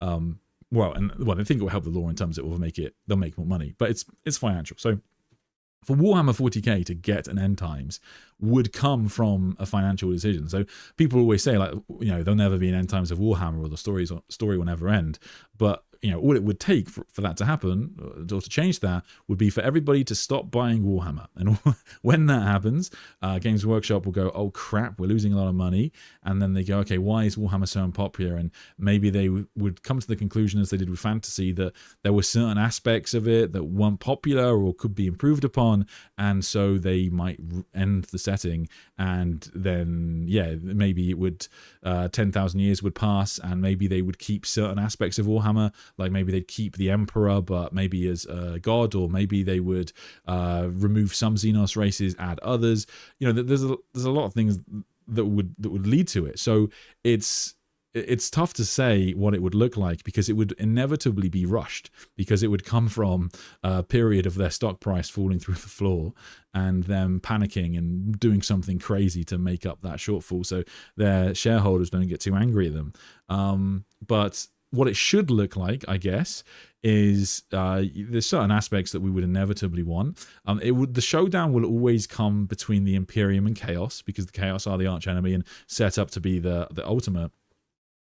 Well, they think it will help the lore in terms of they'll make more money, but it's financial. So for Warhammer 40k to get an end times would come from a financial decision. So people always say, like, you know, there'll never be an end times of Warhammer, or the story will never end. But, you know, all it would take for that to happen, or to change that, would be for everybody to stop buying Warhammer. And when that happens, Games Workshop will go, oh crap, we're losing a lot of money. And then they go, okay, why is Warhammer so unpopular? And maybe they would come to the conclusion, as they did with fantasy, that there were certain aspects of it that weren't popular or could be improved upon. And so they might end the setting. And then, yeah, maybe it would, 10,000 years would pass, and maybe they would keep certain aspects of Warhammer. Like maybe they'd keep the Emperor, but maybe as a god, or maybe they would remove some Xenos races, add others. You know, there's a lot of things that would lead to it. So it's tough to say what it would look like, because it would inevitably be rushed, because it would come from a period of their stock price falling through the floor and them panicking and doing something crazy to make up that shortfall, so their shareholders don't get too angry at them. But what it should look like, I guess, is there's certain aspects that we would inevitably want. The showdown will always come between the Imperium and Chaos, because the Chaos are the arch enemy and set up to be the ultimate.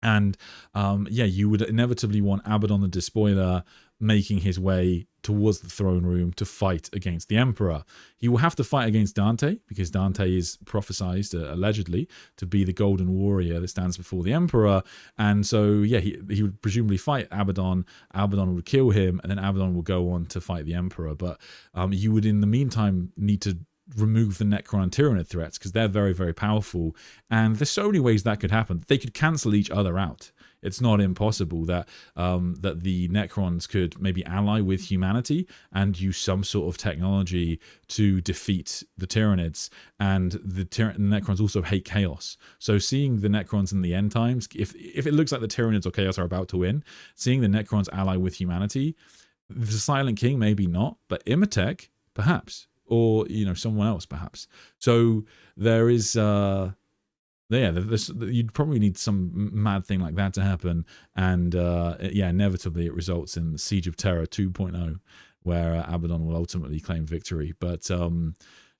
And yeah, you would inevitably want Abaddon the Despoiler making his way towards the throne room to fight against the Emperor. He will have to fight against Dante, because Dante is prophesized, allegedly, to be the golden warrior that stands before the Emperor. And so, yeah, he would presumably fight Abaddon. Abaddon would kill him, and then Abaddon will go on to fight the Emperor. But you would, in the meantime, need to remove the Necron and Tyranid threats, because they're very, very powerful. And there's so many ways that could happen. They could cancel each other out. It's not impossible that that the Necrons could maybe ally with humanity and use some sort of technology to defeat the Tyranids. And the Necrons also hate chaos. So seeing the Necrons in the end times, if it looks like the Tyranids or chaos are about to win, seeing the Necrons ally with humanity, the Silent King maybe not, but Imhotep perhaps, or, you know, someone else perhaps. So there is you'd probably need some mad thing like that to happen. And yeah, inevitably it results in the Siege of Terra 2.0, where Abaddon will ultimately claim victory. But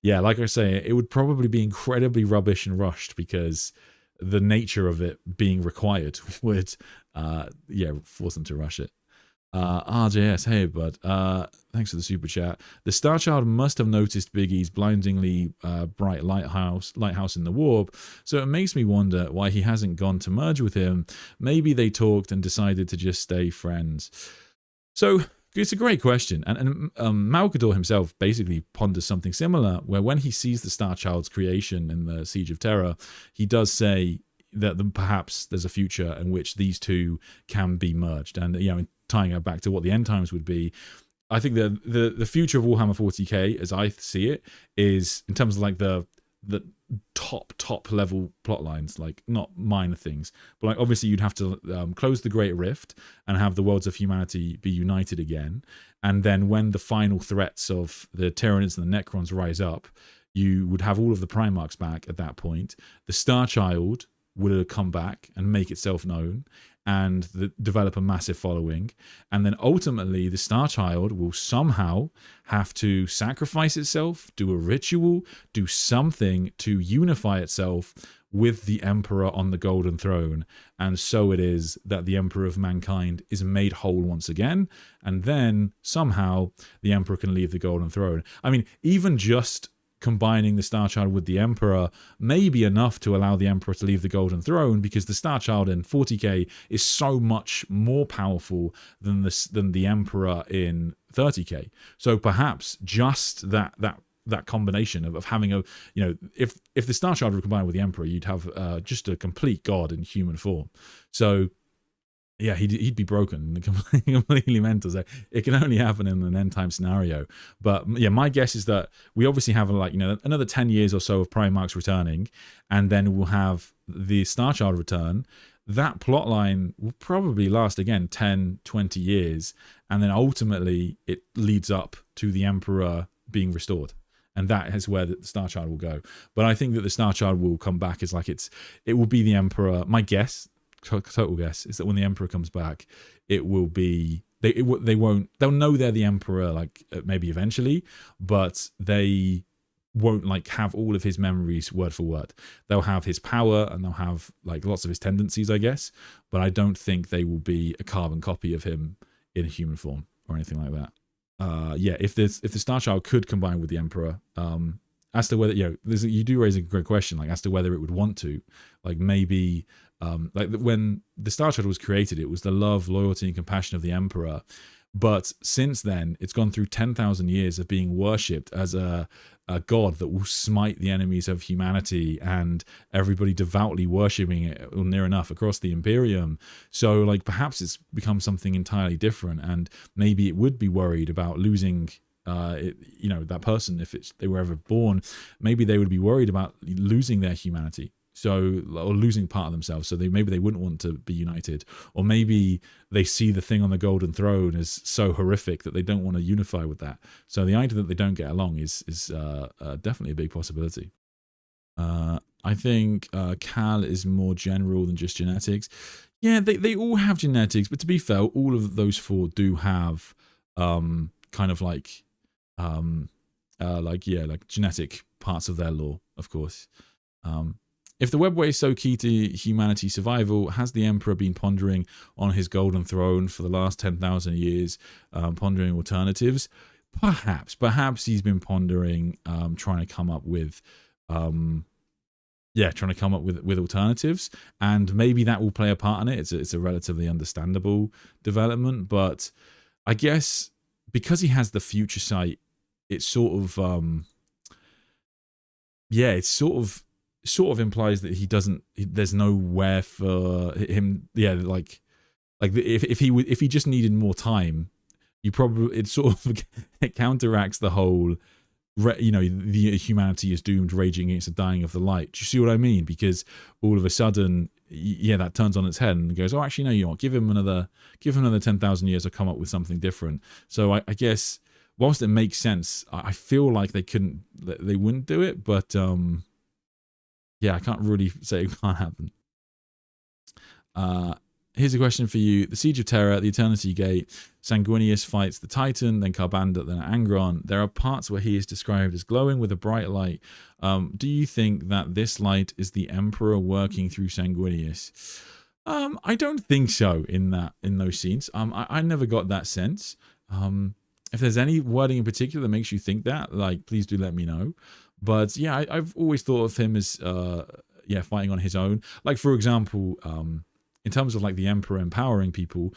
yeah, like I say, it would probably be incredibly rubbish and rushed, because the nature of it being required would yeah, force them to rush it. RJS, hey bud, thanks for the super chat. The Star Child must have noticed Biggie's blindingly bright lighthouse in the warp, so it makes me wonder why he hasn't gone to merge with him. Maybe they talked and decided to just stay friends. So it's a great question, and Malkador himself basically ponders something similar, where when he sees the Star Child's creation in the Siege of Terra, he does say that perhaps there's a future in which these two can be merged. And, you know, tying it back to what the end times would be, I think the future of Warhammer 40k, as I see it, is in terms of like the top level plot lines, like not minor things, but like obviously you'd have to close the Great Rift and have the worlds of humanity be united again. And then when the final threats of the Tyranids and the Necrons rise up, you would have all of the Primarchs back at that point. The Star Child would come back and make itself known and develop a massive following. And then ultimately the Star Child will somehow have to sacrifice itself, do a ritual, do something to unify itself with the Emperor on the Golden Throne. And so it is that the Emperor of Mankind is made whole once again. And then somehow the Emperor can leave the Golden Throne. I mean, even just combining the Star Child with the Emperor may be enough to allow the Emperor to leave the Golden Throne, because the Star Child in 40k is so much more powerful than the Emperor in 30k. So perhaps just that combination of having a, you know, if the Star Child were combined with the Emperor, you'd have just a complete god in human form. So yeah, he'd be broken, completely mental. So it can only happen in an end time scenario. But yeah, my guess is that we obviously have, like, you know, another 10 years or so of Primarchs returning, and then we'll have the Star Child return. That plot line will probably last again 10, 20 years, and then ultimately it leads up to the Emperor being restored. And that is where the Star Child will go. But I think that the Star Child will come back as like it will be the Emperor. My guess, total guess, is that when the Emperor comes back, it will be they'll know they're the Emperor, like maybe eventually, but they won't like have all of his memories word for word. They'll have his power and they'll have like lots of his tendencies, I guess, but I don't think they will be a carbon copy of him in human form or anything like that. Yeah, if the Star Child could combine with the Emperor, as to whether, you know, you do raise a great question, like as to whether it would want to, like maybe, like when the Star Child was created, it was the love, loyalty, and compassion of the Emperor. But since then, it's gone through 10,000 years of being worshipped as a god that will smite the enemies of humanity, and everybody devoutly worshipping it near enough across the Imperium. So, like, perhaps it's become something entirely different, and maybe it would be worried about losing, you know, that person if they were ever born. Maybe they would be worried about losing their humanity. So, or losing part of themselves, so maybe they wouldn't want to be united, or maybe they see the thing on the golden throne as so horrific that they don't want to unify with that. So the idea that they don't get along is definitely a big possibility. I think Cal is more general than just genetics. Yeah, they all have genetics, but to be fair, all of those four do have kind of like genetic parts of their lore, of course. If the webway is so key to humanity's survival, has the Emperor been pondering on his golden throne for the last 10,000 years, pondering alternatives? Perhaps he's been pondering, trying to come up with, with alternatives, and maybe that will play a part in it. It's a relatively understandable development, but I guess because he has the future sight, it's sort of, sort of implies that there's nowhere for him. Yeah, like if he just needed more time, it sort of it counteracts the whole, you know, the humanity is doomed, raging against the dying of the light. Do you see what I mean? Because all of a sudden, yeah, that turns on its head and goes, oh, actually, no, you know what? Give him another 10,000 years to come up with something different. So I guess whilst it makes sense, I feel like they wouldn't do it, but yeah, I can't really say it can't happen. Here's a question for you. The Siege of Terra, the Eternity Gate, Sanguinius fights the Titan, then Carbandit, then Angron. There are parts where he is described as glowing with a bright light. Do you think that this light is the Emperor working through Sanguinius? I don't think so in those scenes. I never got that sense. If there's any wording in particular that makes you think that, like, please do let me know. But yeah, I've always thought of him as fighting on his own. Like, for example, in terms of like the Emperor empowering people,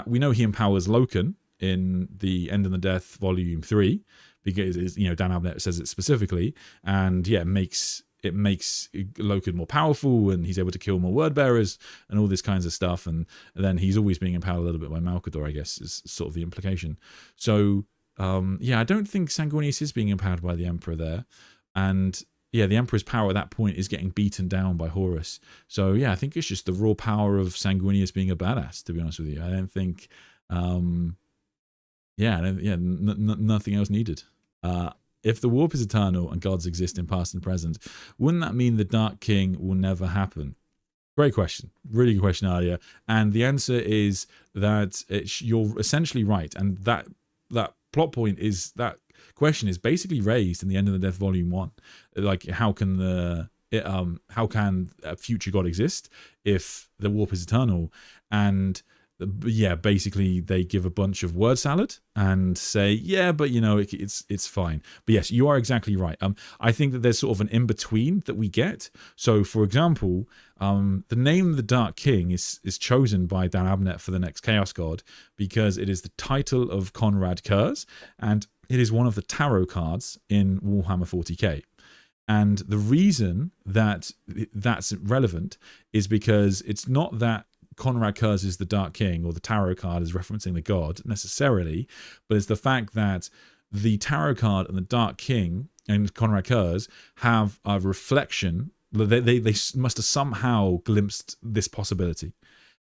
we know he empowers Loken in the End of the Death Volume 3, because, you know, Dan Abnett says it specifically, and yeah, it makes Loken more powerful, and he's able to kill more word bearers and all this kinds of stuff. And then he's always being empowered a little bit by Malcador, I guess, is sort of the implication. So yeah, I don't think Sanguinius is being empowered by the Emperor there. And yeah, the Emperor's power at that point is getting beaten down by Horus. So yeah, I think it's just the raw power of Sanguinius being a badass, to be honest with you. I don't think, nothing else needed. If the warp is eternal and gods exist in past and present, wouldn't that mean the Dark King will never happen? Great question. Really good question earlier. And the answer is that you're essentially right. And that plot point is, that question is basically raised in the End of the Death Volume 1. Like, how can a future god exist if the warp is eternal? And yeah, basically they give a bunch of word salad and say, yeah, but you know, it's fine. But yes, you are exactly right. I think that there's sort of an in-between that we get. So for example, the name of the Dark King is chosen by Dan Abnett for the next Chaos God because it is the title of Conrad Kurz, and it is one of the tarot cards in Warhammer 40k. And the reason that that's relevant is because it's not that Conrad Kurz is the Dark King or the tarot card is referencing the god necessarily, but it's the fact that the tarot card and the Dark King and Conrad Kurz have a reflection. They must have somehow glimpsed this possibility.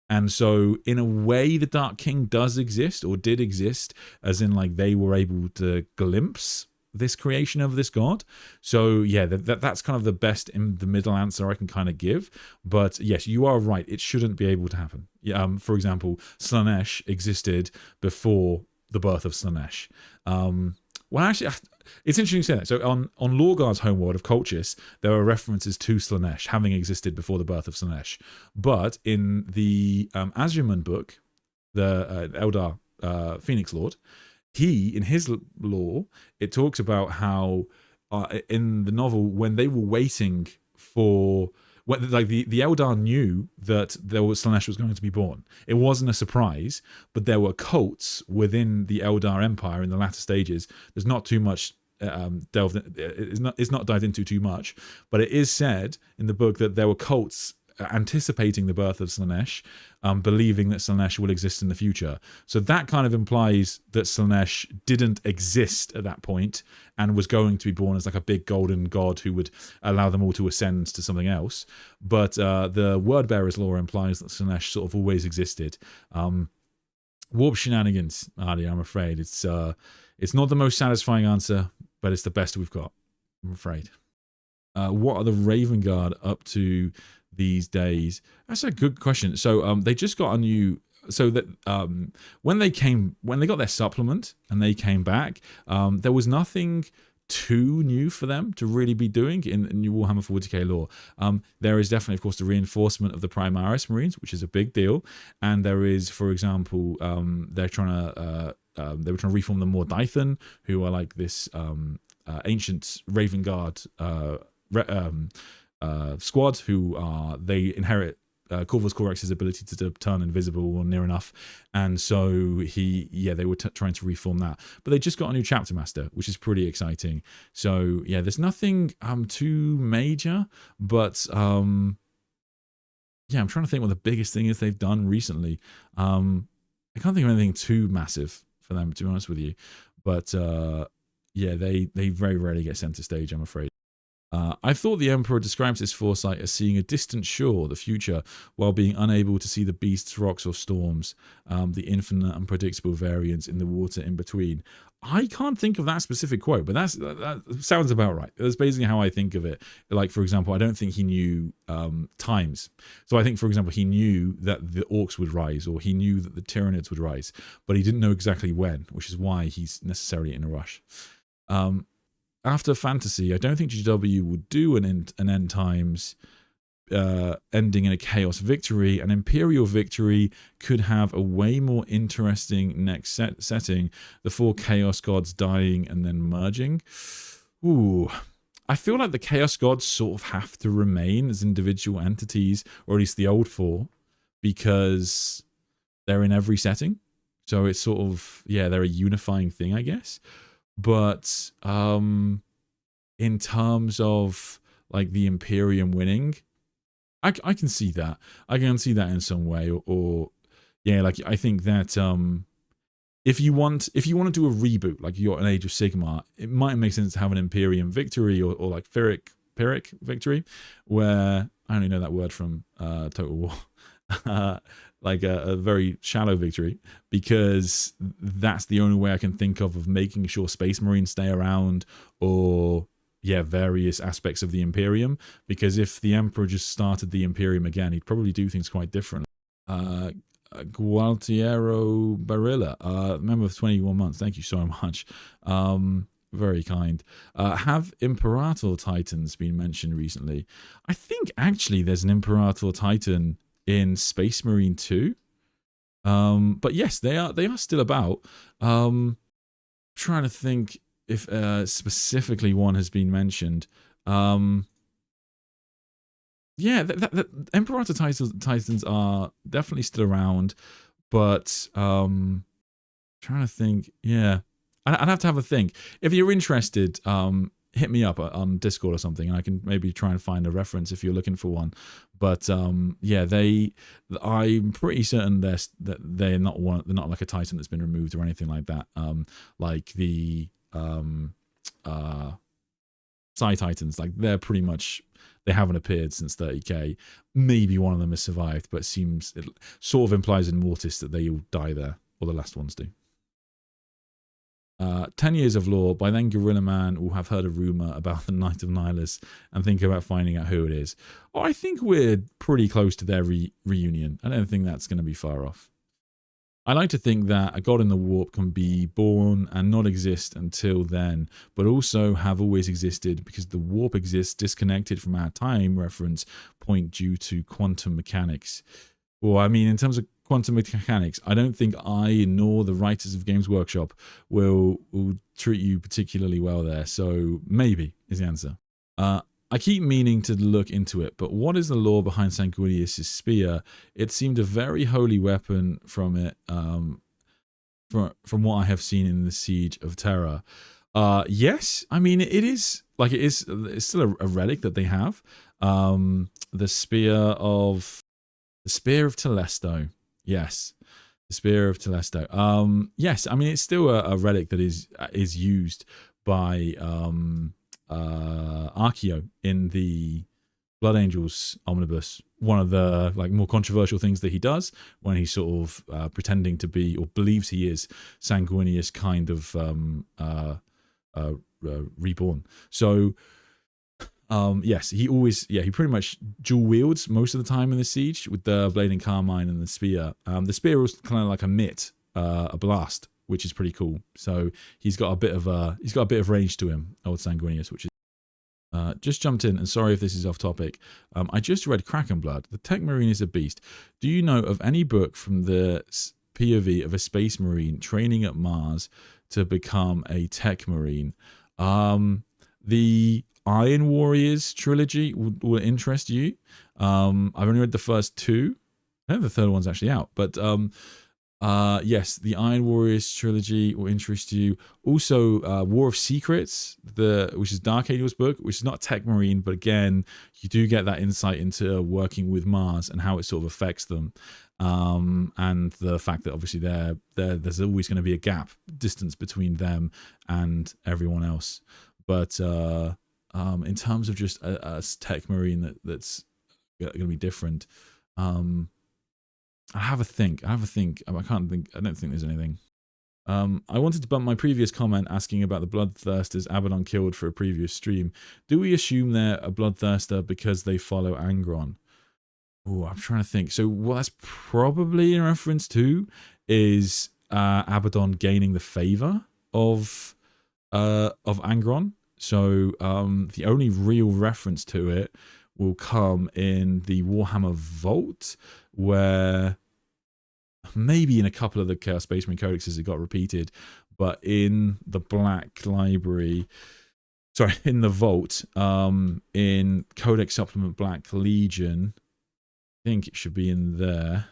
And so in a way, the Dark King does exist, or did exist, as in like they were able to glimpse this creation of this god. So yeah, that's kind of the best in the middle answer I can kind of give. But yes, you are right, it shouldn't be able to happen. For example, Slaanesh existed before the birth of Slaanesh. Well, actually, it's interesting you say that. So on Lorgard's homeworld of Colchis, there are references to Slaanesh having existed before the birth of Slaanesh. But in the Azurman book, the Eldar Phoenix Lord, in his lore, it talks about how in the novel, when they were waiting for... Like the Eldar knew that Slaanesh was going to be born. It wasn't a surprise, but there were cults within the Eldar Empire in the latter stages. There's not too much delved. It's not dived into too much, but it is said in the book that there were cults anticipating the birth of Slaanesh, believing that Slaanesh will exist in the future. So that kind of implies that Slaanesh didn't exist at that point and was going to be born as like a big golden god who would allow them all to ascend to something else. But the Wordbearer's lore implies that Slaanesh sort of always existed. Warp shenanigans, Ardy, I'm afraid. It's not the most satisfying answer, but it's the best we've got, I'm afraid. What are the Raven Guard up to these days? That's a good question. So they just got a new, so that when they got their supplement and they came back, there was nothing too new for them to really be doing in new Warhammer 40k lore. There is definitely, of course, the reinforcement of the Primaris Marines, which is a big deal, and there is, for example, they were trying to reform the Mordaithan, who are like this ancient Raven Guard squad, who they inherit Corvus Corex's ability to turn invisible or near enough, and so they were trying to reform that. But they just got a new chapter master, which is pretty exciting. So yeah, there's nothing too major, but yeah, I'm trying to think what the biggest thing is they've done recently. I can't think of anything too massive for them, to be honest with you. But yeah, they very rarely get center stage, I'm afraid. I thought the Emperor describes his foresight as seeing a distant shore, the future, while being unable to see the beasts, rocks, or storms, the infinite unpredictable variance in the water in between. I can't think of that specific quote, but that sounds about right. That's basically how I think of it. Like, for example, I don't think he knew times. So I think, for example, he knew that the Orcs would rise, or he knew that the Tyranids would rise, but he didn't know exactly when, which is why he's necessarily in a rush. After fantasy, I don't think GW would do an end times ending in a chaos victory. An imperial victory could have a way more interesting next setting. The 4 chaos gods dying and then merging. Ooh, I feel like the chaos gods sort of have to remain as individual entities, or at least the old 4, because they're in every setting. So it's sort of, yeah, they're a unifying thing, I guess. But in terms of like the Imperium winning, I can see that. I can see that in some way, or yeah, like I think that if you want to do a reboot, like you're an Age of Sigmar, it might make sense to have an Imperium victory, or like Pyrrhic victory, where I only know that word from Total War. Like a very shallow victory, because that's the only way I can think of making sure Space Marines stay around, or yeah, various aspects of the Imperium. Because if the Emperor just started the Imperium again, he'd probably do things quite differently. Gualtiero Barilla, member of 21 months, thank you so much. Very kind. Have Imperator Titans been mentioned recently? I think actually there's an Imperator Titan in Space Marine 2, but yes, they are still about. Trying to think if specifically one has been mentioned. Yeah, the Imperator Titans are definitely still around, but trying to think. Yeah, I'd have to have a think. If you're interested, hit me up on Discord or something, and I can maybe try and find a reference if you're looking for one. But yeah, I'm pretty certain they're not one. They're not like a Titan that's been removed or anything like that. Like the Psi Titans, like they're pretty much, they haven't appeared since 30k. Maybe one of them has survived, but it sort of implies in Mortis that they all die there, or the last ones do. 10 years of lore. By then, Gorilla Man will have heard a rumor about the Knight of Nihilus and think about finding out who it is. Oh, I think we're pretty close to their reunion. I don't think that's going to be far off. I like to think that a god in the warp can be born and not exist until then, but also have always existed because the warp exists disconnected from our time reference point due to quantum mechanics. Well, I mean, in terms of quantum mechanics, I don't think I nor the writers of Games Workshop will treat you particularly well there. So maybe is the answer. I keep meaning to look into it, but what is the lore behind Sanguinius' spear? It seemed a very holy weapon from it, from what I have seen in the Siege of Terra. Yes, I mean it's still a relic that they have. The spear of Telesto. Yes, the spear of Telesto. Yes, I mean it's still a relic that is used by Archeo in the Blood Angels omnibus. One of the more controversial things that he does when he's sort of pretending to be, or believes he is, Sanguinius kind of reborn. So yes, he pretty much dual wields most of the time in the siege with the blade and carmine and the spear. The spear was kind of like a mitt, a blast, which is pretty cool. So he's got a bit of range to him, old Sanguinius, which is just jumped in, and sorry if this is off topic. I just read Kraken Blood. The Tech Marine is a beast. Do you know of any book from the POV of a Space Marine training at Mars to become a Tech Marine? The Iron Warriors trilogy will interest you. I've only read the first two. I think the third one's actually out, but yes, the Iron Warriors trilogy will interest you. Also, War of Secrets, which is Dark Angel's book, which is not Tech Marine, but again, you do get that insight into working with Mars and how it sort of affects them, and the fact that obviously there's always going to be a gap distance between them and everyone else. But in terms of just a Tech Marine that's going to be different, I have a think. I can't think. I don't think there's anything. I wanted to bump my previous comment asking about the Bloodthirsters Abaddon killed for a previous stream. Do we assume they're a Bloodthirster because they follow Angron? Oh, I'm trying to think. So what that's probably in reference to is Abaddon gaining the favor of Angron. So the only real reference to it will come in the Warhammer Vault, where maybe in a couple of the Chaos Space Marine codexes it got repeated, but in the Black Library, sorry, in the Vault, in Codex Supplement Black Legion, I think it should be in there.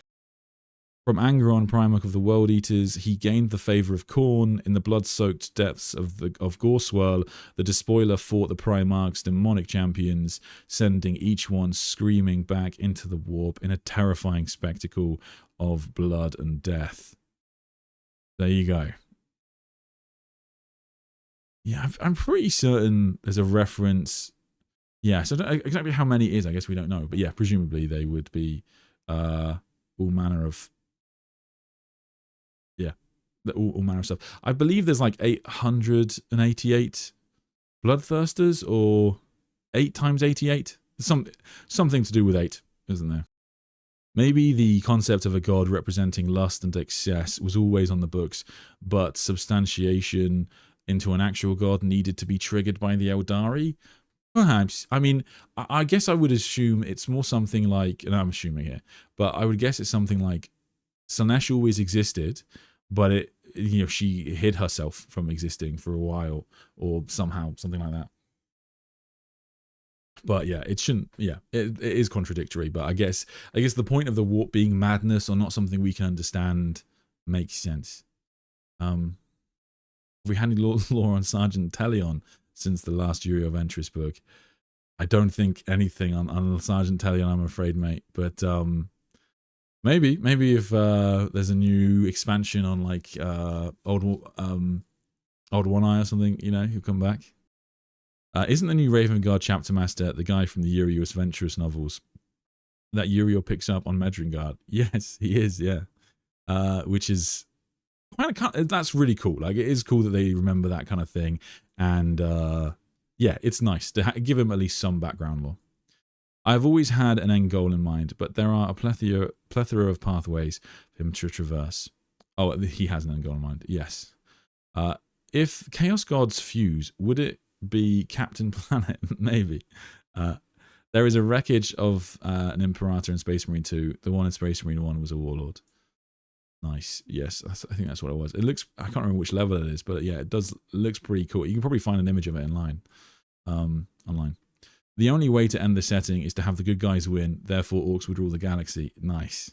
From Angron, Primarch of the World Eaters, he gained the favour of Khorne. In the blood-soaked depths of Gorswirl, the Despoiler fought the Primarch's demonic champions, sending each one screaming back into the warp in a terrifying spectacle of blood and death. There you go. Yeah, I'm pretty certain there's a reference. Yeah, so I don't, exactly how many it is, I guess we don't know. But yeah, presumably they would be all manner of... Yeah, all manner of stuff. I believe there's like 888 Bloodthirsters, or 8 times 88. Something to do with 8, isn't there? Maybe the concept of a god representing lust and excess was always on the books, but substantiation into an actual god needed to be triggered by the Eldari. Perhaps. I mean, I guess I would assume it's more something like, and I'm assuming here, but I would guess it's something like Slanesh always existed, but she hid herself from existing for a while, or somehow, something like that. But yeah, it shouldn't. Yeah, it is contradictory. But I guess the point of the warp being madness or not something we can understand makes sense. We had any lore on Sergeant Telion since the last Uriel Ventris book. I don't think anything on Sergeant Telion, I'm afraid, mate. But maybe if there's a new expansion on like old One Eye or something, he'll come back. Isn't the new Raven Guard chapter master the guy from the Uriel Ventress novels that Uriel picks up on Medringard? Yes, he is. Yeah, which is that's really cool. Like, it is cool that they remember that kind of thing, and yeah, it's nice to give him at least some background lore. I've always had an end goal in mind, but there are a plethora of pathways for him to traverse. Oh, he has an end goal in mind. Yes. If Chaos Gods fuse, would it be Captain Planet? Maybe. There is a wreckage of an Imperator in Space Marine 2. The one in Space Marine 1 was a Warlord. Nice. Yes, I think that's what it was. It looks, I can't remember which level it is, but yeah, it looks pretty cool. You can probably find an image of it online. The only way to end the setting is to have the good guys win, therefore orcs would rule the galaxy. Nice.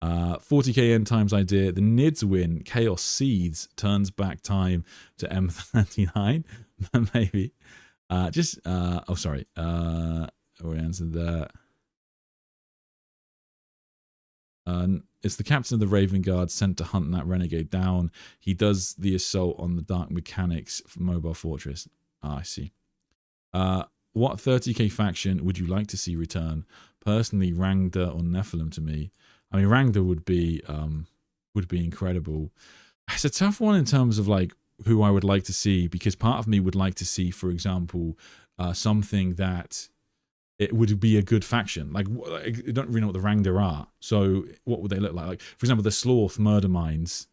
40k end times idea. The Nids win, Chaos seethes, turns back time to M39. Maybe. Oh, sorry. We answered that. It's the captain of the Raven Guard sent to hunt that renegade down. He does the assault on the dark mechanics for Mobile Fortress. I see. What 30k faction would you like to see return? Personally, Rangda or Nephilim to me. I mean, Rangda would be incredible. It's a tough one in terms of like who I would like to see, because part of me would like to see, for example, something that it would be a good faction. Like, I don't really know what the Rangda are. So what would they look like? Like, for example, the Sloth Murder Minds.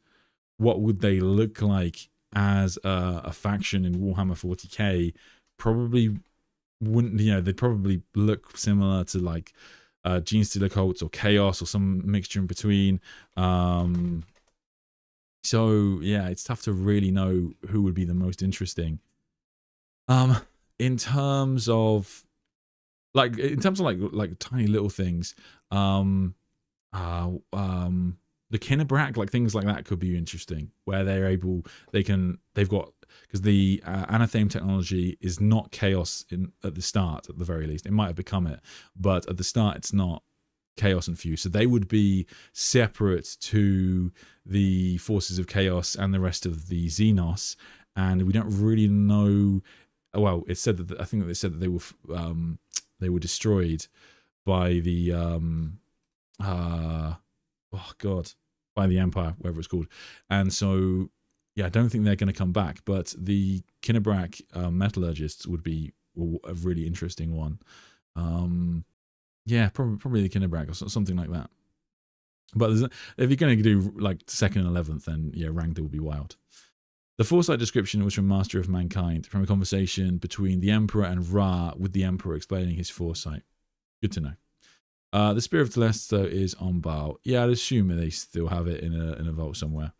What would they look like as a faction in Warhammer 40k? Probably wouldn't, you know, they'd probably look similar to like Gene Stealer Cults or Chaos or some mixture in between. So yeah, it's tough to really know who would be the most interesting. In terms of like tiny little things, the Kinnebrak, like things like that could be interesting, where they've got, because the Anathame technology is not Chaos at the start, at the very least. It might have become it, but at the start it's not Chaos infused. So they would be separate to the forces of Chaos and the rest of the Xenos, and we don't really know. Well, it said that, I think that they said that they were destroyed by the by the Empire, whatever it's called. And so yeah, I don't think they're going to come back, but the Kinnebrak metallurgists would be a really interesting one. Yeah, probably the Kinnebrak or something like that. But if you're going to do like 2nd and 11th, then yeah, Rangda will be wild. The Foresight description was from Master of Mankind, from a conversation between the Emperor and Ra, with the Emperor explaining his foresight. Good to know. The Spear of Telesto is on Baal. Yeah, I'd assume they still have it in a vault somewhere.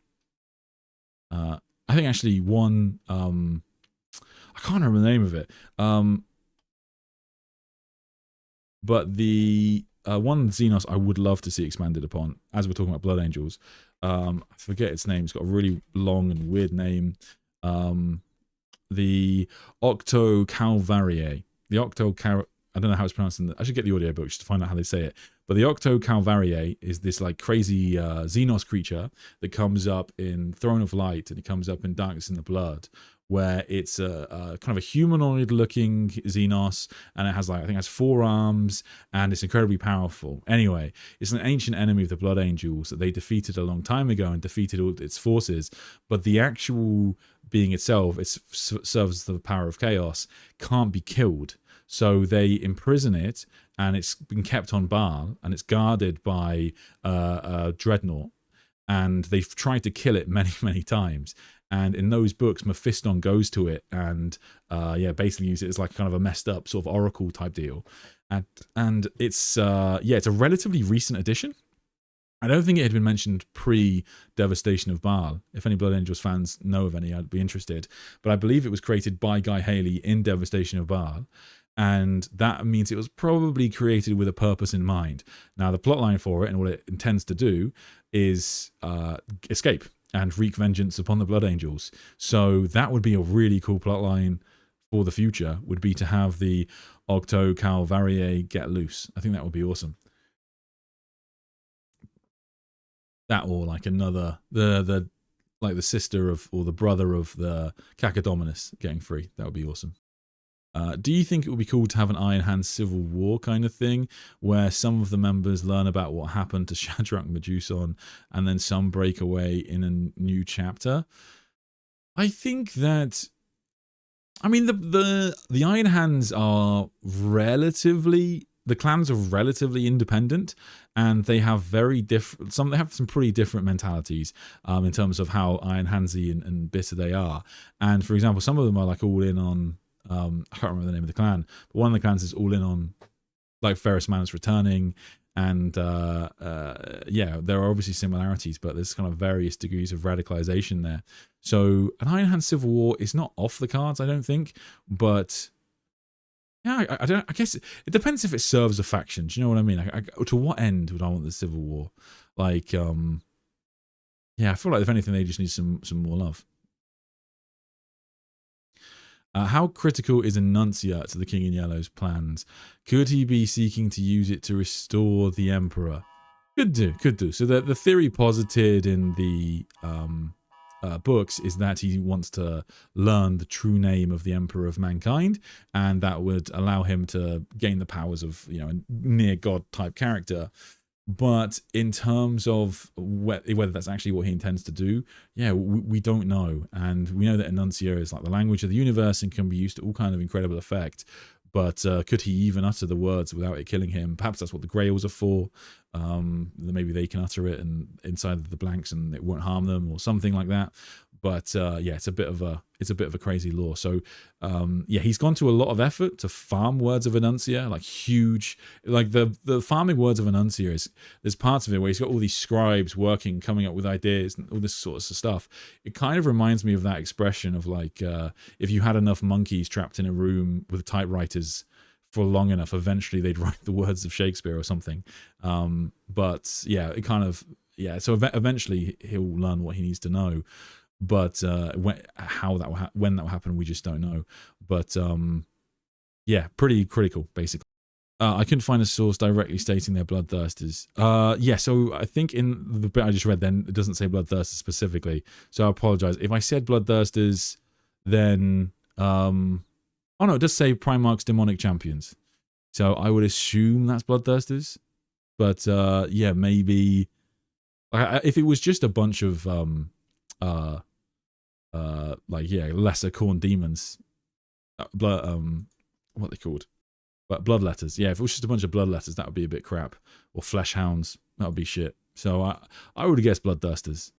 I think actually one, I can't remember the name of it, but the one Xenos I would love to see expanded upon, as we're talking about Blood Angels, I forget its name, it's got a really long and weird name, the Octo Calvariae. I don't know how it's pronounced. I should get the audiobook just to find out how they say it. But the Octo Calvariae is this like crazy Xenos creature that comes up in Throne of Light, and it comes up in Darkness in the Blood, where it's a kind of a humanoid-looking Xenos, and it has, like, I think it has 4 arms, and it's incredibly powerful. Anyway, it's an ancient enemy of the Blood Angels that they defeated a long time ago and defeated all its forces. But the actual being itself, it serves the power of chaos, can't be killed. So they imprison it, and it's been kept on Baal, and it's guarded by a dreadnought. And they've tried to kill it many, many times. And in those books, Mephiston goes to it and basically uses it as like kind of a messed up sort of oracle type deal. And it's it's a relatively recent addition. I don't think it had been mentioned pre-Devastation of Baal. If any Blood Angels fans know of any, I'd be interested. But I believe it was created by Guy Haley in Devastation of Baal. And that means it was probably created with a purpose in mind. Now, the plotline for it and what it intends to do is escape and wreak vengeance upon the Blood Angels. So that would be a really cool plotline for the future, would be to have the Octo Calvariae get loose. I think that would be awesome. That, or like another, the sister of, or the brother of the Cacodominus getting free. That would be awesome. Do you think it would be cool to have an Iron Hand civil war kind of thing, where some of the members learn about what happened to Shadrach Meduson, and then some break away in a new chapter? I think that, I mean, the Iron Hands are relatively, the clans are relatively independent, and they have very different, they have some pretty different mentalities in terms of how Iron Handsy and bitter they are. And for example, some of them are like all in on, I can't remember the name of the clan, but one of the clans is all in on like Ferrus Manus returning, and yeah, there are obviously similarities, but there's kind of various degrees of radicalization there. So an Iron Hand civil war is not off the cards, I don't think, but yeah, I guess it depends if it serves a faction. Do you know what I mean? To what end would I want the civil war? Like, yeah, I feel like if anything, they just need some more love. How critical is Annuncia to the King in Yellow's plans? Could he be seeking to use it to restore the Emperor? Could do. So the theory posited in the books is that he wants to learn the true name of the Emperor of Mankind, and that would allow him to gain the powers of, you know, a near god type character. But in terms of whether that's actually what he intends to do, yeah, we don't know. And we know that Annuncia is like the language of the universe and can be used to all kind of incredible effect. But could he even utter the words without it killing him? Perhaps that's what the Grails are for. Maybe they can utter it and inside the blanks and it won't harm them or something like that. But yeah, it's a bit of a crazy lore. So yeah, he's gone to a lot of effort to farm words of Annuncia, like huge, like the farming words of Annuncia is, there's parts of it where he's got all these scribes working, coming up with ideas and all this sort of stuff. It kind of reminds me of that expression of like, if you had enough monkeys trapped in a room with typewriters for long enough, eventually they'd write the words of Shakespeare or something. But yeah, it kind of, yeah, so eventually he'll learn what he needs to know. But when that will happen, we just don't know. But yeah, pretty critical, basically. I couldn't find a source directly stating they're bloodthirsters. Yeah, so I think in the bit I just read, then it doesn't say bloodthirsters specifically. So I apologize if I said bloodthirsters. Then oh no, it does say Primarch's demonic champions. So I would assume that's bloodthirsters. But yeah, maybe if it was just a bunch of like, yeah, lesser corn demons, what are they called? But bloodletters. Yeah, if it was just a bunch of bloodletters, that would be a bit crap. Or flesh hounds, that would be shit. So I would have guessed bloodthirsters.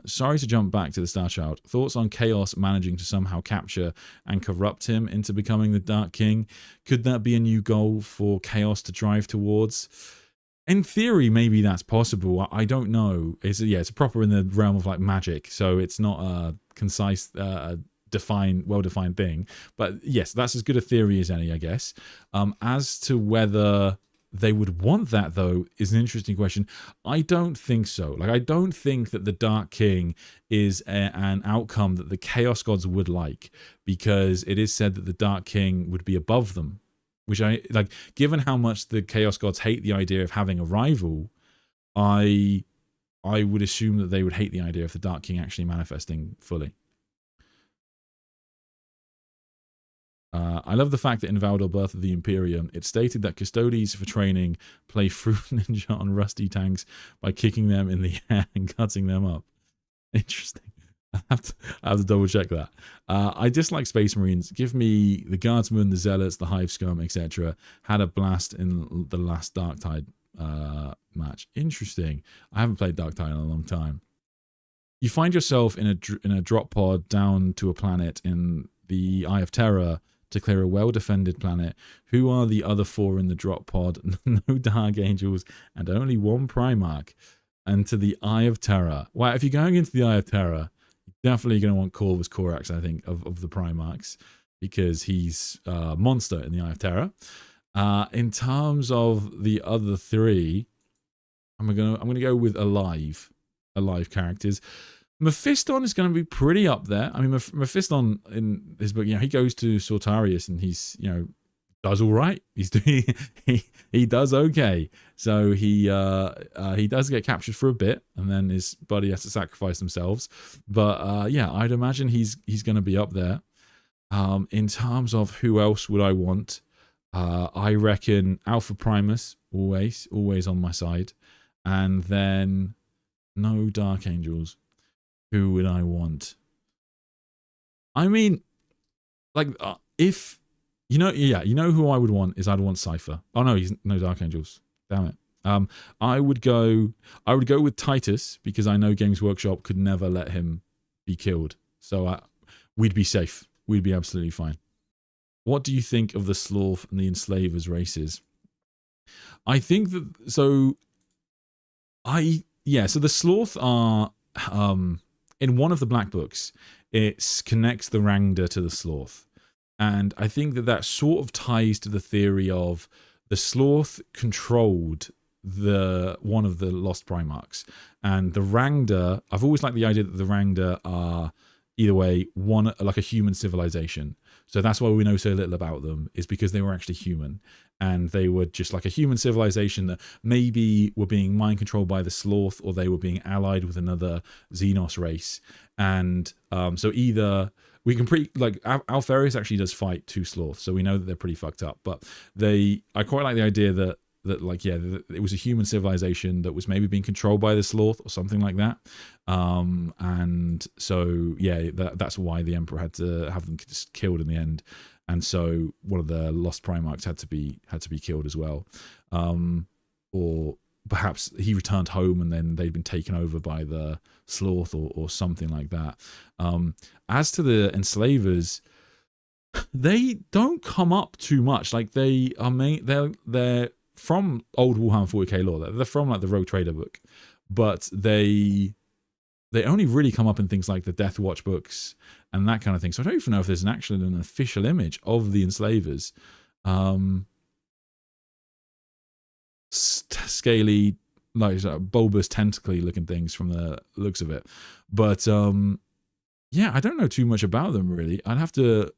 Sorry to jump back to the Star Child. Thoughts on Chaos managing to somehow capture and corrupt him into becoming the Dark King? Could that be a new goal for Chaos to drive towards? In theory, maybe that's possible. I don't know. It's proper in the realm of like magic, so it's not a concise, well-defined thing. But yes, that's as good a theory as any, I guess. As to whether they would want that, though, is an interesting question. I don't think so. Like, I don't think that the Dark King is an outcome that the Chaos Gods would like, because it is said that the Dark King would be above them. Which I like, given how much the Chaos Gods hate the idea of having a rival, I would assume that they would hate the idea of the Dark King actually manifesting fully. I love the fact that in Valdor Birth of the Imperium, it stated that Custodes for training play Fruit Ninja on rusty tanks by kicking them in the air and cutting them up. Interesting. I have to double check that. I dislike Space Marines. Give me the Guardsmen, the Zealots, the Hive Scum, etc. Had a blast in the last Darktide match. Interesting. I haven't played Darktide in a long time. You find yourself in a drop pod down to a planet in the Eye of Terror to clear a well-defended planet. Who are the other 4 in the drop pod? No Dark Angels and only 1 Primarch. And to the Eye of Terror. Well, if you're going into the Eye of Terror, definitely going to want Corvus Corax, I think, of the Primarchs, because he's a monster in the Eye of Terror. In terms of the other 3, I'm gonna go with alive characters. Mephiston is going to be pretty up there. I mean, Mephiston in his book, you know, he goes to Sortarius and he's, you know, does all right. He's doing he does okay. So he does get captured for a bit, and then his buddy has to sacrifice themselves. But yeah, I'd imagine he's going to be up there. In terms of who else would I want, I reckon Alpha Primus, always on my side. And then no Dark Angels. Who would I want? I mean, like, if you know who I would want is I'd want Cypher. Oh no, he's no Dark Angels. Damn it. I would go with Titus because I know Games Workshop could never let him be killed. So we'd be safe. We'd be absolutely fine. What do you think of the Sloth and the Enslavers races? I think that so the Sloth are in one of the black books, it connects the Rangda to the Sloth. And I think that sort of ties to the theory of the Sloth controlled one of the lost Primarchs. And the Rangda, I've always liked the idea that the Rangda are either way like a human civilization. So that's why we know so little about them, is because they were actually human. And they were just like a human civilization that maybe were being mind controlled by the Sloth, or they were being allied with another Xenos race. And so either we can Alpharius actually does fight two Sloths, so we know that they're pretty fucked up. But I quite like the idea that it was a human civilization that was maybe being controlled by the Sloth or something like that. And so that's why the Emperor had to have them just killed in the end. And so one of the lost Primarchs had to be killed as well. Or perhaps he returned home and then they'd been taken over by the Sloth or something like that. As to the Enslavers, they don't come up too much. Like they're from old Warhammer 40k lore. They're from like the Rogue Trader book, but they only really come up in things like the Death Watch books and that kind of thing. So I don't even know if there's an official image of the Enslavers. Scaly, like bulbous, tentacly looking things from the looks of it. But I don't know too much about them really. I'd have to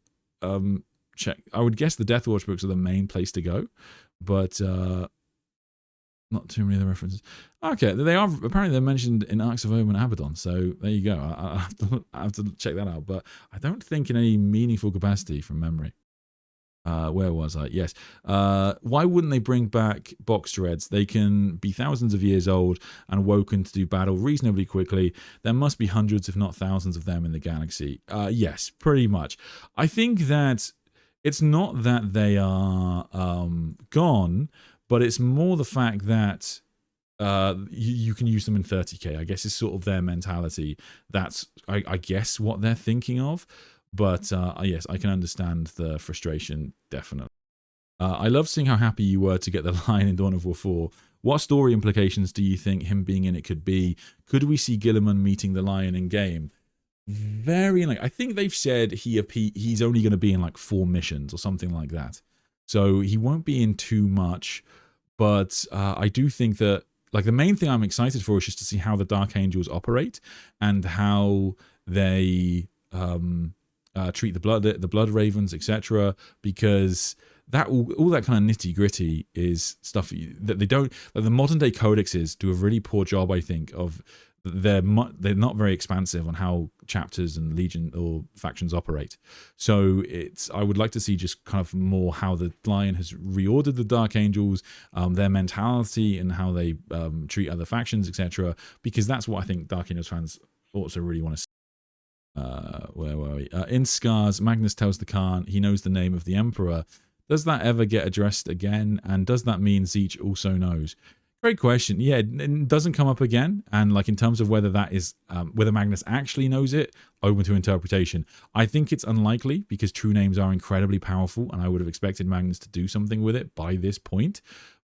check. I would guess the Death Watch books are the main place to go, but not too many of the references. Okay, they are apparently they're mentioned in Arcs of Omen and Abaddon, so there you go. I have to check that out, but I don't think in any meaningful capacity from memory. Where was I? Yes. Why wouldn't they bring back box dreads? They can be thousands of years old and awoken to do battle reasonably quickly. There must be hundreds, if not thousands, of them in the galaxy. Yes, pretty much. I think that it's not that they are gone, but it's more the fact that you can use them in 30k. I guess is sort of their mentality. That's, I guess, what they're thinking of. But yes, I can understand the frustration, definitely. I love seeing how happy you were to get the line in Dawn of War 4. What story implications do you think him being in it could be? Could we see Gilliman meeting the Lion in game? Very like, I think they've said he's only going to be in like 4 missions or something like that. So he won't be in too much. But I do think that like the main thing I'm excited for is just to see how the Dark Angels operate and how they treat the blood ravens, etc. Because that all that kind of nitty gritty is stuff that they don't. Like the modern day codexes do a really poor job, I think, of they're not very expansive on how chapters and legion or factions operate. So I would like to see just kind of more how the Lion has reordered the Dark Angels, their mentality and how they treat other factions, etc. Because that's what I think Dark Angels fans also really want to see. Where were we? In Scars, Magnus tells the Khan he knows the name of the Emperor. Does that ever get addressed again? And does that mean Zeech also knows? Great question. Yeah, it doesn't come up again. And like in terms of whether that is, whether Magnus actually knows it, open to interpretation. I think it's unlikely because true names are incredibly powerful and I would have expected Magnus to do something with it by this point.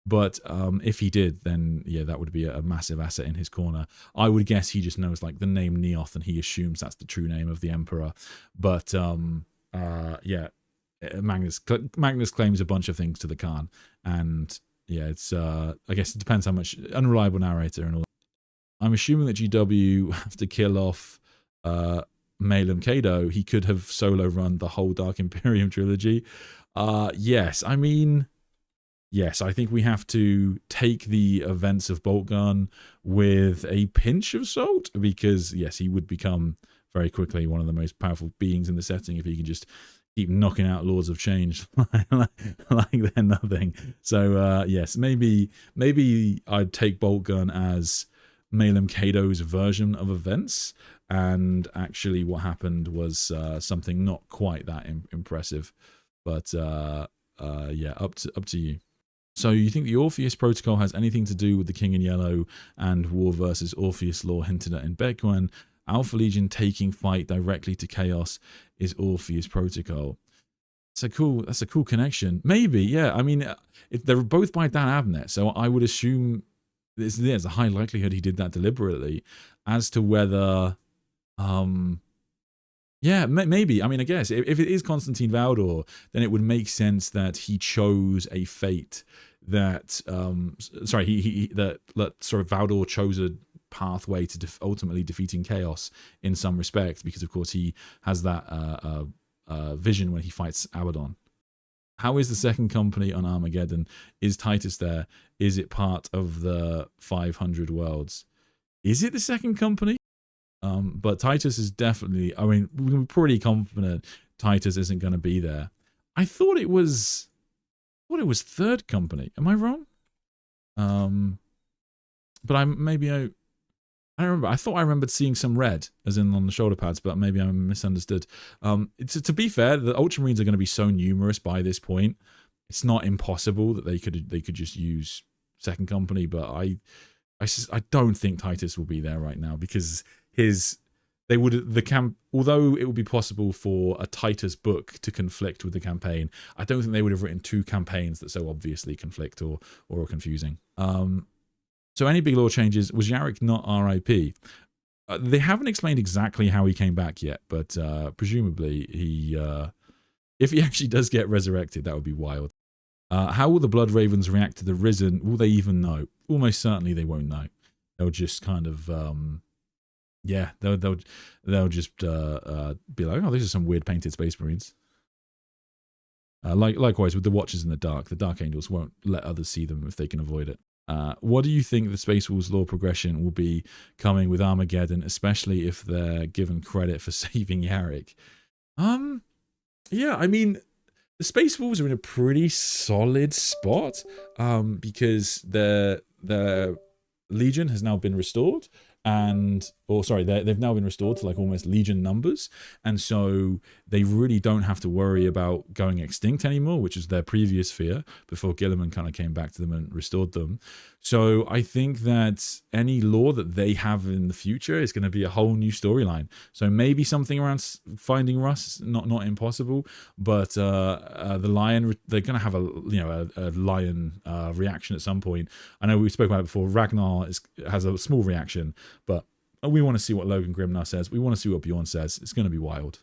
But if he did, then yeah, that would be a massive asset in his corner. I would guess he just knows like the name Neoth and he assumes that's the true name of the Emperor. But yeah, Magnus claims a bunch of things to the Khan, and yeah, it's I guess it depends how much unreliable narrator and all. I'm assuming that GW have to kill off Malum Kado. He could have solo run the whole Dark Imperium trilogy. Yes, I mean. Yes, I think we have to take the events of Boltgun with a pinch of salt because, yes, he would become very quickly one of the most powerful beings in the setting if he can just keep knocking out Lords of Change like they're nothing. So yes, maybe I'd take Boltgun as Malum Cado's version of events, and actually what happened was something not quite that impressive. But yeah, up to you. So you think the Orpheus Protocol has anything to do with the King in Yellow and War versus Orpheus lore hinted at in Bequan? Alpha Legion taking fight directly to Chaos is Orpheus Protocol. That's a cool connection. Maybe, yeah. I mean, they're both by Dan Abnett, so I would assume there's a high likelihood he did that deliberately. As to whether, yeah, maybe. I mean, I guess if it is Constantine Valdor, then it would make sense that he chose a fate that, sorry, that sort of Valdor chose a pathway to ultimately defeating Chaos in some respect, because of course he has that vision when he fights Abaddon. How is the second company on Armageddon? Is Titus there? Is it part of the 500 worlds? Is it the second company? But Titus is definitely, I mean, we're pretty confident Titus isn't going to be there. I thought it was third company. Am I wrong? But I don't remember. I thought I remembered seeing some red, as in on the shoulder pads, but maybe I misunderstood. To be fair, the Ultramarines are going to be so numerous by this point. It's not impossible that they could just use second company, but I don't think Titus will be there right now, because although it would be possible for a Titus book to conflict with the campaign, I don't think they would have written two campaigns that so obviously conflict or are confusing. So any big lore changes? Was Yarrick not RIP? They haven't explained exactly how he came back yet, but presumably if he actually does get resurrected, that would be wild. How will the Blood Ravens react to the Risen? Will they even know? Almost certainly they won't know. They'll just kind of yeah, they'll just be like, oh, these are some weird painted Space Marines. Likewise with the Watchers in the Dark Angels won't let others see them if they can avoid it. What do you think the Space Wolves lore progression will be coming with Armageddon, especially if they're given credit for saving Yarrick? Yeah, I mean, the Space Wolves are in a pretty solid spot because their Legion has now been restored. They've now been restored to like almost Legion numbers, and so they really don't have to worry about going extinct anymore, which is their previous fear before Gilliman kind of came back to them and restored them. So I think that any lore that they have in the future is going to be a whole new storyline. So maybe something around finding Russ, not impossible, but the Lion, they're going to have a Lion reaction at some point. I know we spoke about it before. Ragnar has a small reaction, but we want to see what Logan Grimnar says. We want to see what Bjorn says. It's going to be wild.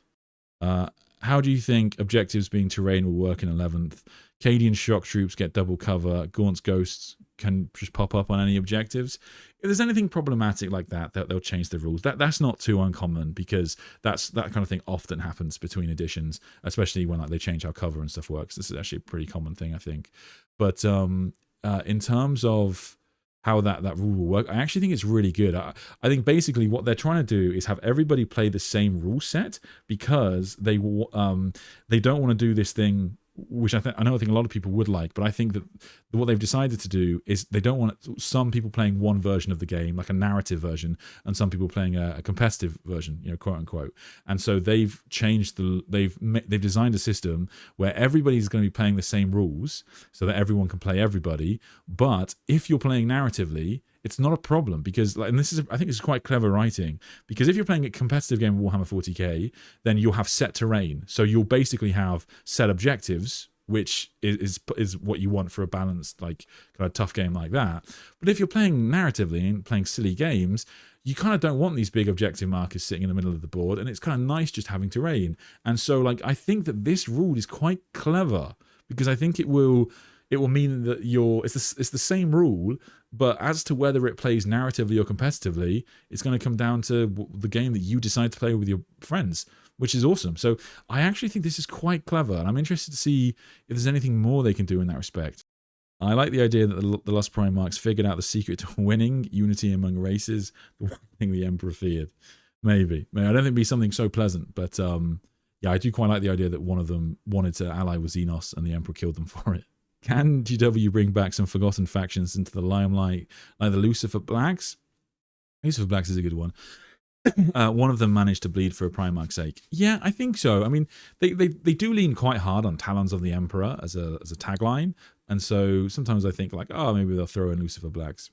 How do you think objectives being terrain will work in 11th? Cadian shock troops get double cover. Gaunt's ghosts can just pop up on any objectives. If there's anything problematic like that, they'll change the rules. That's not too uncommon, because that kind of thing often happens between editions, especially when like they change how cover and stuff works. This is actually a pretty common thing, I think. But in terms of how that rule will work, I actually think it's really good. I think basically what they're trying to do is have everybody play the same rule set, because they don't want to do this thing, which I think a lot of people would like, but I think that what they've decided to do is they don't want some people playing one version of the game, like a narrative version, and some people playing a competitive version, quote unquote. And so they've changed they've designed a system where everybody's going to be playing the same rules, so that everyone can play everybody. But if you're playing narratively, it's not a problem, because I think this is quite clever writing, because if you're playing a competitive game of Warhammer 40k, then you'll have set terrain, so you'll basically have set objectives, which is what you want for a balanced, like, kind of tough game like that. But if you're playing narratively and playing silly games, you kind of don't want these big objective markers sitting in the middle of the board, and it's kind of nice just having terrain. And so, like, I think that this rule is quite clever, because I think it will mean that it's the same rule, but as to whether it plays narratively or competitively, it's going to come down to the game that you decide to play with your friends, which is awesome. So I actually think this is quite clever, and I'm interested to see if there's anything more they can do in that respect. I like the idea that the Lost Primarchs figured out the secret to winning, unity among races, the one thing the Emperor feared. Maybe. I don't think it'd be something so pleasant, but Yeah, I do quite like the idea that one of them wanted to ally with Xenos and the Emperor killed them for it. Can GW bring back some forgotten factions into the limelight, like the Lucifer Blacks? Lucifer Blacks is a good one. One of them managed to bleed for a Primarch's sake. Yeah, I think so. I mean, they do lean quite hard on Talons of the Emperor as a tagline, and so sometimes I think like, oh, maybe they'll throw in Lucifer Blacks.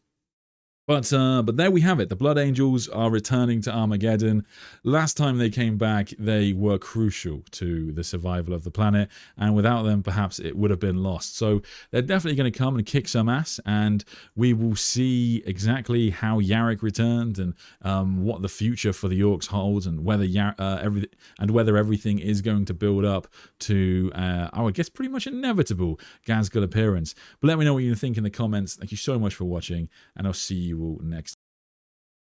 But there we have it. The Blood Angels are returning to Armageddon. Last time they came back, they were crucial to the survival of the planet, and without them, perhaps it would have been lost. So they're definitely going to come and kick some ass, and we will see exactly how Yarrick returned and what the future for the Orcs holds, and whether everything is going to build up to I guess pretty much inevitable Ghazghkull appearance. But let me know what you think in the comments. Thank you so much for watching, and I'll see you all next.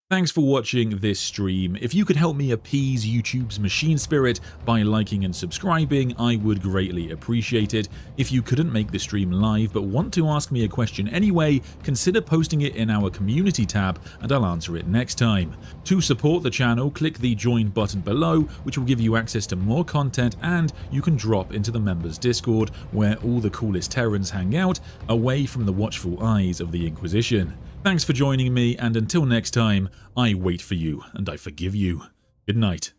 Thanks for watching this stream. If you could help me appease YouTube's machine spirit by liking and subscribing, I would greatly appreciate it. If you couldn't make the stream live but want to ask me a question anyway, consider posting it in our community tab and I'll answer it next time. To support the channel, click the join button below, which will give you access to more content, and you can drop into the members Discord where all the coolest Terrans hang out, away from the watchful eyes of the Inquisition. Thanks for joining me, and until next time, I wait for you and I forgive you. Good night.